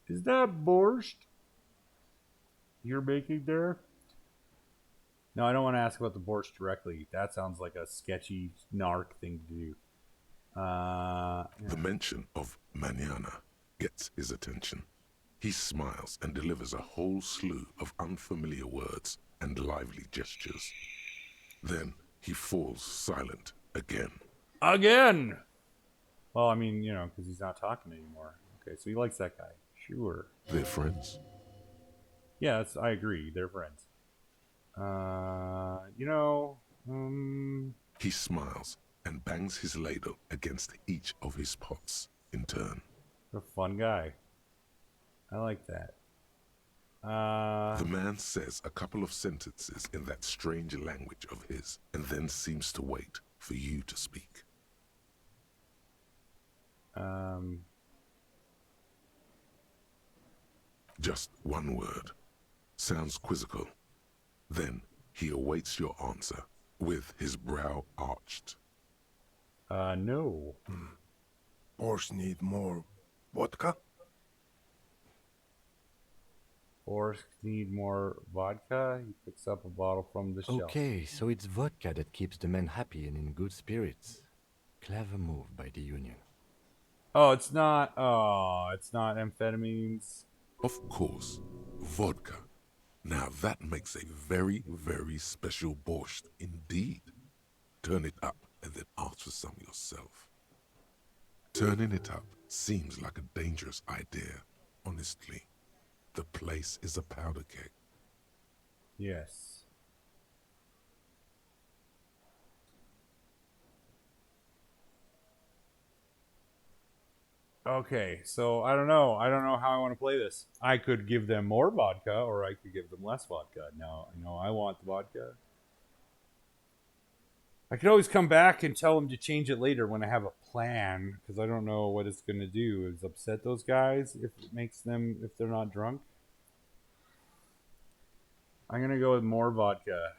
Is that borscht you're making there? No, I don't want to ask about the borscht directly. That sounds like a sketchy narc thing to do. The mention of mañana gets his attention. He smiles and delivers a whole slew of unfamiliar words and lively gestures. Then he falls silent again. Again! Well, I mean, you know, because he's not talking anymore. Okay, so he likes that guy. Sure. They're friends. Yeah, I agree. They're friends. You know, He smiles and bangs his ladle against each of his pots in turn. a fun guy. I like that. The man says a couple of sentences in that strange language of his, and then seems to wait for you to speak. Just one word. Sounds quizzical. Then he awaits your answer, with his brow arched. No. Borscht need more vodka? Borscht need more vodka. He picks up a bottle from the shelf. Okay, so it's vodka that keeps the men happy and in good spirits. Clever move by the Union. Oh, it's not. Oh, it's not amphetamines. Of course, vodka. Now that makes a very, very special borscht indeed. Turn it up and then ask for some yourself. Turning it up seems like a dangerous idea, honestly. The place is a powder keg. Yes. Okay, so I don't know. I don't know how I want to play this. I could give them more vodka, or I could give them less vodka. Now, I want the vodka. I could always come back and tell them to change it later when I have a plan, because I don't know what it's going to do. Is upset those guys if it makes them, if they're not drunk? I'm going to go with more vodka.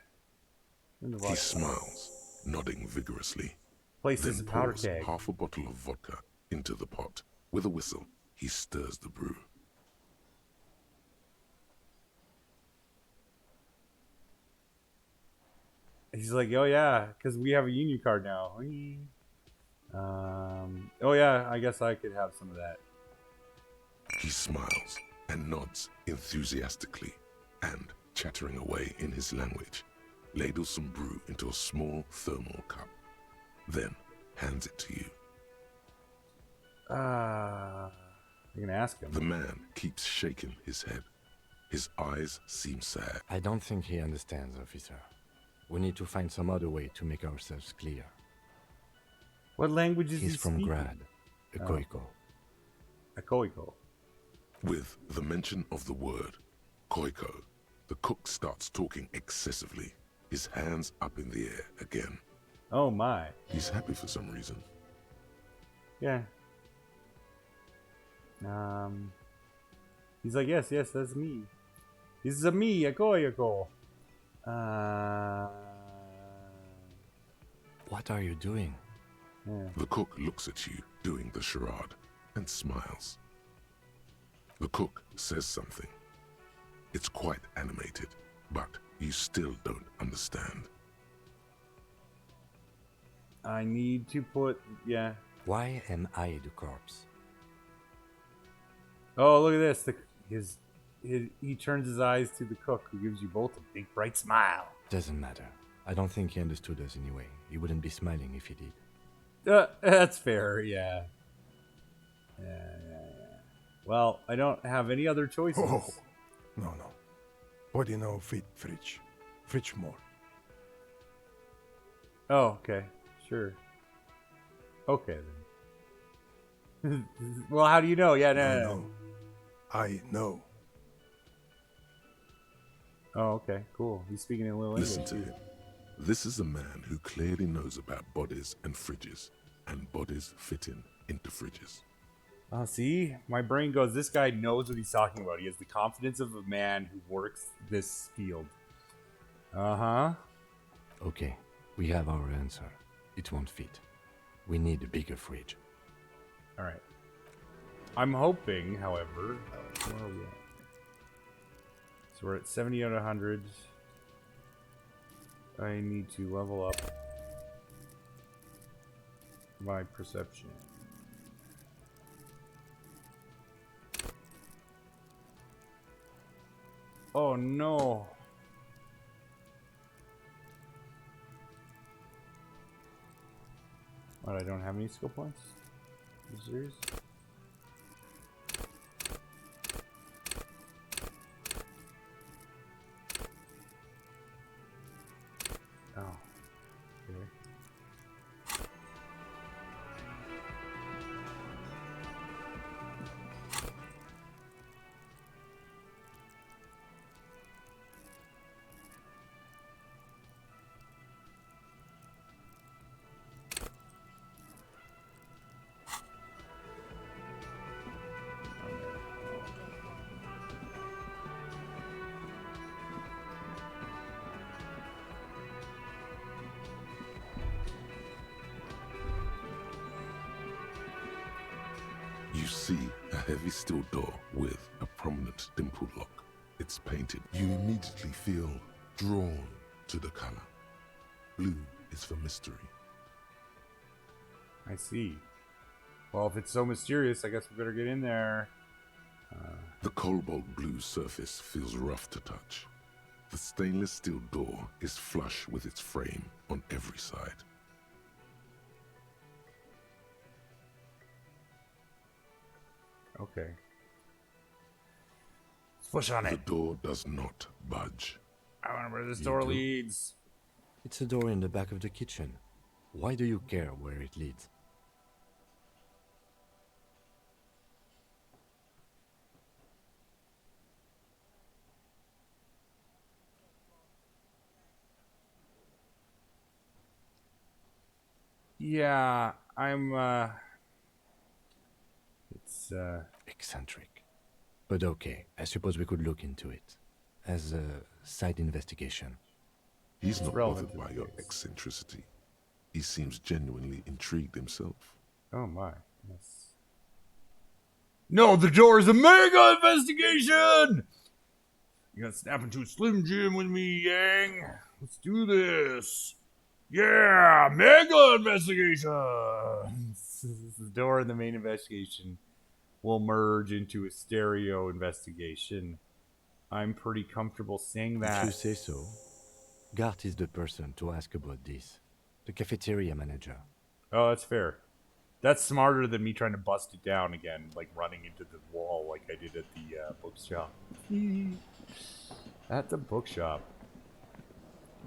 He smiles, nodding vigorously. Place this Then powder pours keg. half a bottle of vodka into the pot. With a whistle, he stirs the brew. He's like, oh yeah, because we have a union card now. Oh yeah, I guess I could have some of that. He smiles and nods enthusiastically, and, chattering away in his language, ladles some brew into a small thermal cup, then hands it to you. You can ask him. The man keeps shaking his head. His eyes seem sad. I don't think he understands, officer. We need to find some other way to make ourselves clear. What language is he He's from speaking? Grad, Ecoico. Ecoico. With the mention of the word Koiko, the cook starts talking excessively, his hands up in the air again. Oh my. He's happy for some reason. Yeah. He's like, yes, that's me. This is a me, Ecoico. What are you doing? Yeah. The cook looks at you doing the charade and smiles. The cook says something. It's quite animated, but you still don't understand. I need to put, yeah. Why am I the corpse? Oh, look at this. He turns his eyes to the cook, who gives you both a big bright smile. Doesn't matter. I don't think he understood us anyway. He wouldn't be smiling if he did. That's fair, yeah. Well, I don't have any other choices. Oh, no. What do you know, fridge? Fridge more. Oh, okay. Sure. Okay, then. Well, how do you know? Yeah, no. I know. Oh, okay, cool. He's speaking in a little English. Listen to him. This is a man who clearly knows about bodies and fridges, and bodies fitting into fridges. Oh, see? My brain goes, this guy knows what he's talking about. He has the confidence of a man who works this field. Uh-huh. Okay, we have our answer. It won't fit. We need a bigger fridge. All right. I'm hoping, however... where are we at? So we're at 70 out of 100. I need to level up my perception. Oh no! What, I don't have any skill points? Are you serious? Oh. Okay. You see a heavy steel door with a prominent dimple lock. It's painted. You immediately feel drawn to the color. Blue is for mystery. I see. Well, if it's so mysterious, I guess we better get in there. The cobalt blue surface feels rough to touch. The stainless steel door is flush with its frame on every side. Okay. Let's push on The it. door does not budge. I wonder where this door do? leads. It's a door in the back of the kitchen. Why do you care where it leads? Yeah, I'm, it's, Eccentric. But okay, I suppose we could look into it. As a side investigation. He's not relevant bothered to by the your case. eccentricity. He seems genuinely intrigued himself. oh my. Yes. No, the door is a mega investigation! You gotta snap into a Slim Jim with me, Yang. Let's do this. Yeah, mega investigation! The door in the main investigation will merge into a stereo investigation. I'm pretty comfortable saying that. If you say so. Gart is the person to ask about this. The cafeteria manager. Oh, that's fair. That's smarter than me trying to bust it down again, like running into the wall like I did at the bookshop. At the bookshop.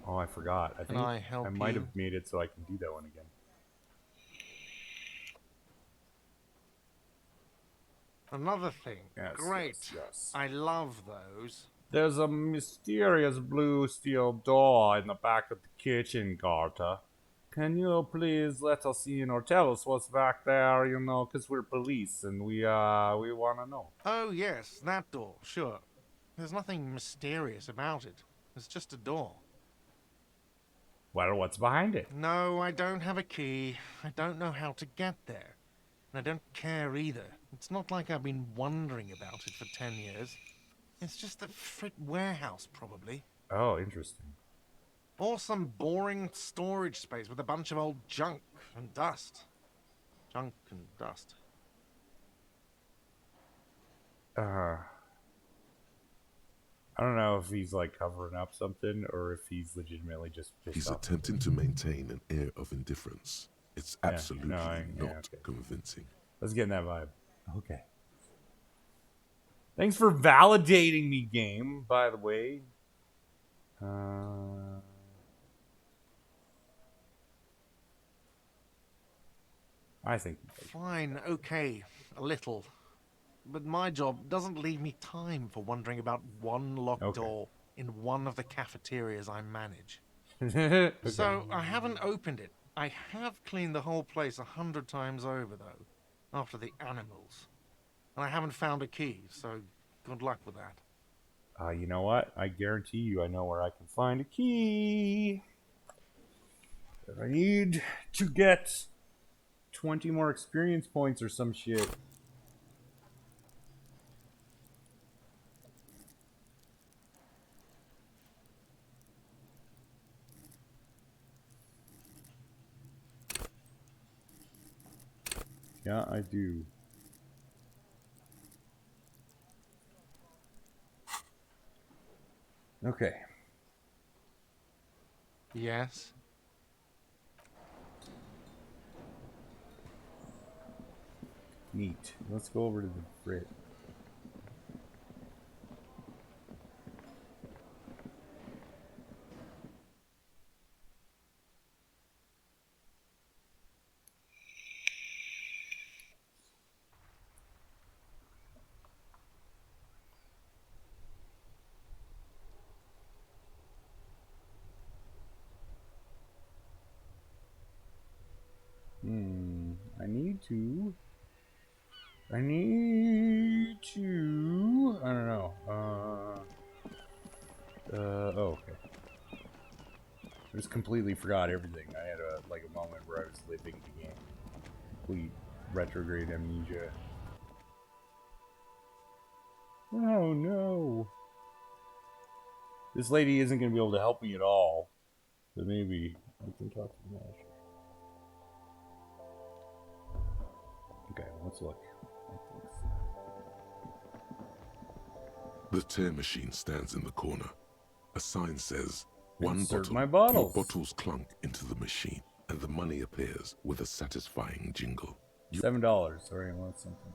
Oh, I forgot. I think I help I might you? have made it so I can do that one again. Another thing. Yes, Great. yes. I love those. There's a mysterious blue steel door in the back of the kitchen, Garta. Can you please let us in or tell us what's back there, you know, because we're police and we want to know. Oh, yes, that door, sure. There's nothing mysterious about it. It's just a door. Well, what's behind it? No, I don't have a key. I don't know how to get there. And I don't care either. It's not like I've been wondering about it for 10 years. It's just a frit warehouse, probably. Oh, interesting. Or some boring storage space with a bunch of old junk and dust. Junk and dust. I don't know if he's like covering up something or if he's legitimately just pissed He's off. attempting to maintain an air of indifference. It's absolutely not okay. convincing. Let's get in that vibe. Okay. Thanks for validating me, game, by the way. I think. Fine, okay, a little. But my job doesn't leave me time for wondering about one locked door in one of the cafeterias I manage. Okay. So I haven't opened it. I have cleaned the whole place 100 times over, though, after the animals. And I haven't found a key, so good luck with that. You know what? I guarantee you I know where I can find a key. But I need to get 20 more experience points or some shit. Yeah, I do. Okay. Yes? Neat. Let's go over to the frit. I don't know. Oh, okay. I just completely forgot everything. I had a moment where I was living the game. Complete retrograde amnesia. Oh no. This lady isn't going to be able to help me at all. But maybe we can talk to the manager. Okay, let's look. The tear machine stands in the corner. A sign says, "One Insert bottle." my bottles. Your bottles clunk into the machine, and the money appears with a satisfying jingle. $7. Sorry, I want something.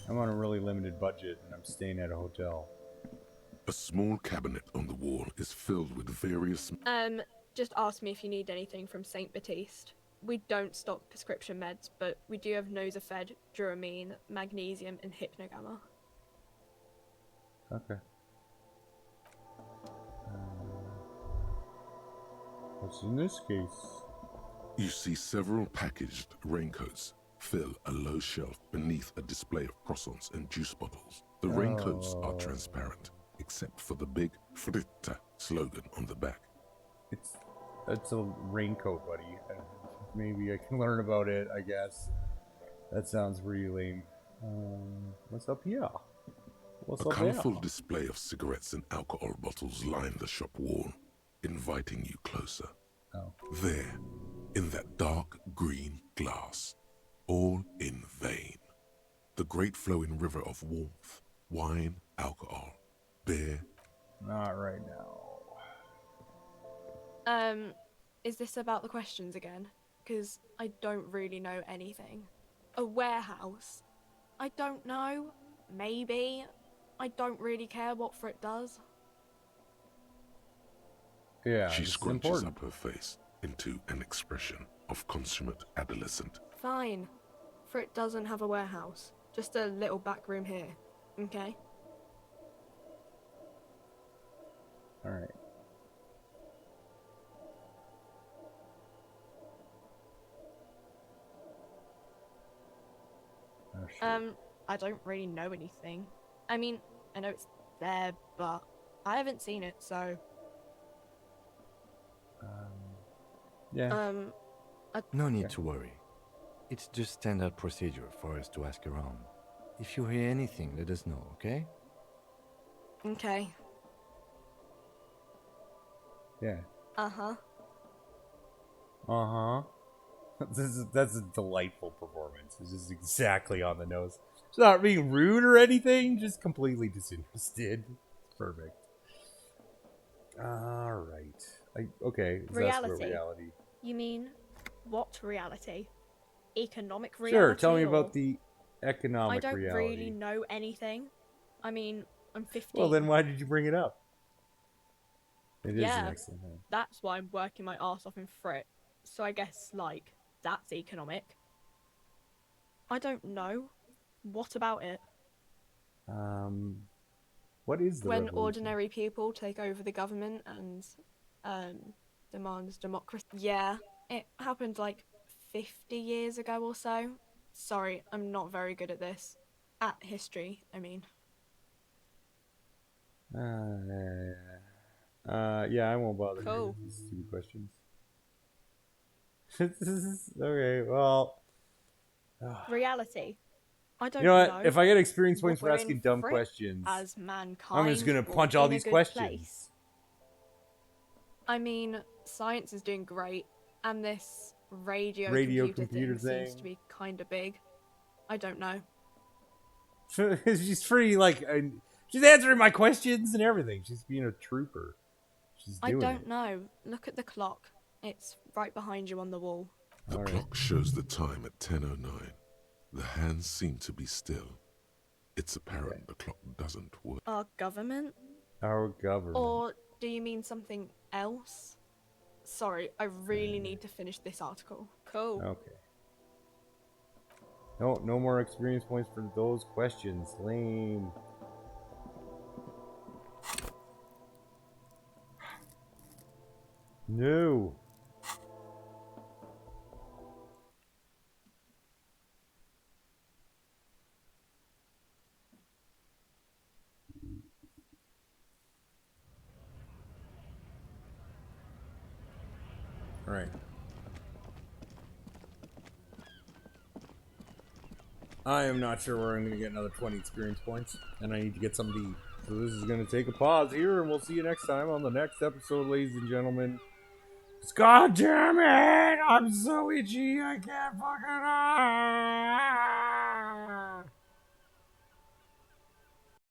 I'm on a really limited budget, and I'm staying at a hotel. A small cabinet on the wall is filled with various... Just ask me if you need anything from St. Baptiste. We don't stock prescription meds, but we do have Nosafed, Duramine, Magnesium, and Hypnogamma. Okay. What's in this case? You see several packaged raincoats fill a low shelf beneath a display of croissants and juice bottles. The raincoats are transparent, except for the big Fritta slogan on the back. It's a raincoat, buddy. Maybe I can learn about it, I guess. That sounds really lame. What's up here? What's A up there? colorful display of cigarettes and alcohol bottles line the shop wall, inviting you closer. Oh. There, in that dark green glass, all in vain, the great flowing river of warmth, wine, alcohol, beer. Not right now. Is this about the questions again? Because I don't really know anything. A warehouse? I don't know. Maybe. I don't really care what for it does. Yeah, She it's scrunches important. up her face into an expression of consummate adolescent. Fine. For it doesn't have a warehouse. Just a little back room here. Okay? Alright. Oh, shit. I don't really know anything. I mean, I know it's there, but I haven't seen it, so... Yeah. No need to worry. It's just standard procedure for us to ask around. If you hear anything, let us know, okay? Okay. Yeah. Uh-huh. Uh-huh. That's a delightful performance. It's just exactly on the nose. It's not being rude or anything, just completely disinterested. Perfect. Alright. Okay, that's for reality. You mean, what reality? Economic reality? Sure, tell me or- about the economic I don't reality. really know anything. I mean, I'm 15. Well, then why did you bring it up? It is Yeah. an excellent thing. That's why I'm working my arse off in Frit. So I guess, like, that's economic. I don't know. What about it? What is the When revolution? ordinary people take over the government and demands democracy. Yeah, it happened like 50 years ago or so. Sorry, I'm not very good at this. At history, I mean. Yeah, I won't bother. Cool. These stupid questions. Okay, well. Reality. I don't You know what? If I get experience points for We're asking in dumb Frit questions, as mankind, I'm just gonna or punch all in a these good questions. place. I mean, science is doing great, and this radio computer thing seems to be kind of big. I don't know. She's pretty, like, she's answering my questions and everything. She's being a trooper. She's I doing don't it. know. Look at the clock. It's right behind you on the wall. The clock shows the time at 10:09. The hands seem to be still. It's apparent the clock doesn't work. Our government? Our government. Or do you mean something else? Sorry, I really need to finish this article. Cool. Okay. No more experience points for those questions. Lame. No. All right. I am not sure where I'm going to get another 20 experience points, and I need to get some to eat. So this is going to take a pause here, and we'll see you next time on the next episode, ladies and gentlemen. God damn it! I'm so itchy, I can't fucking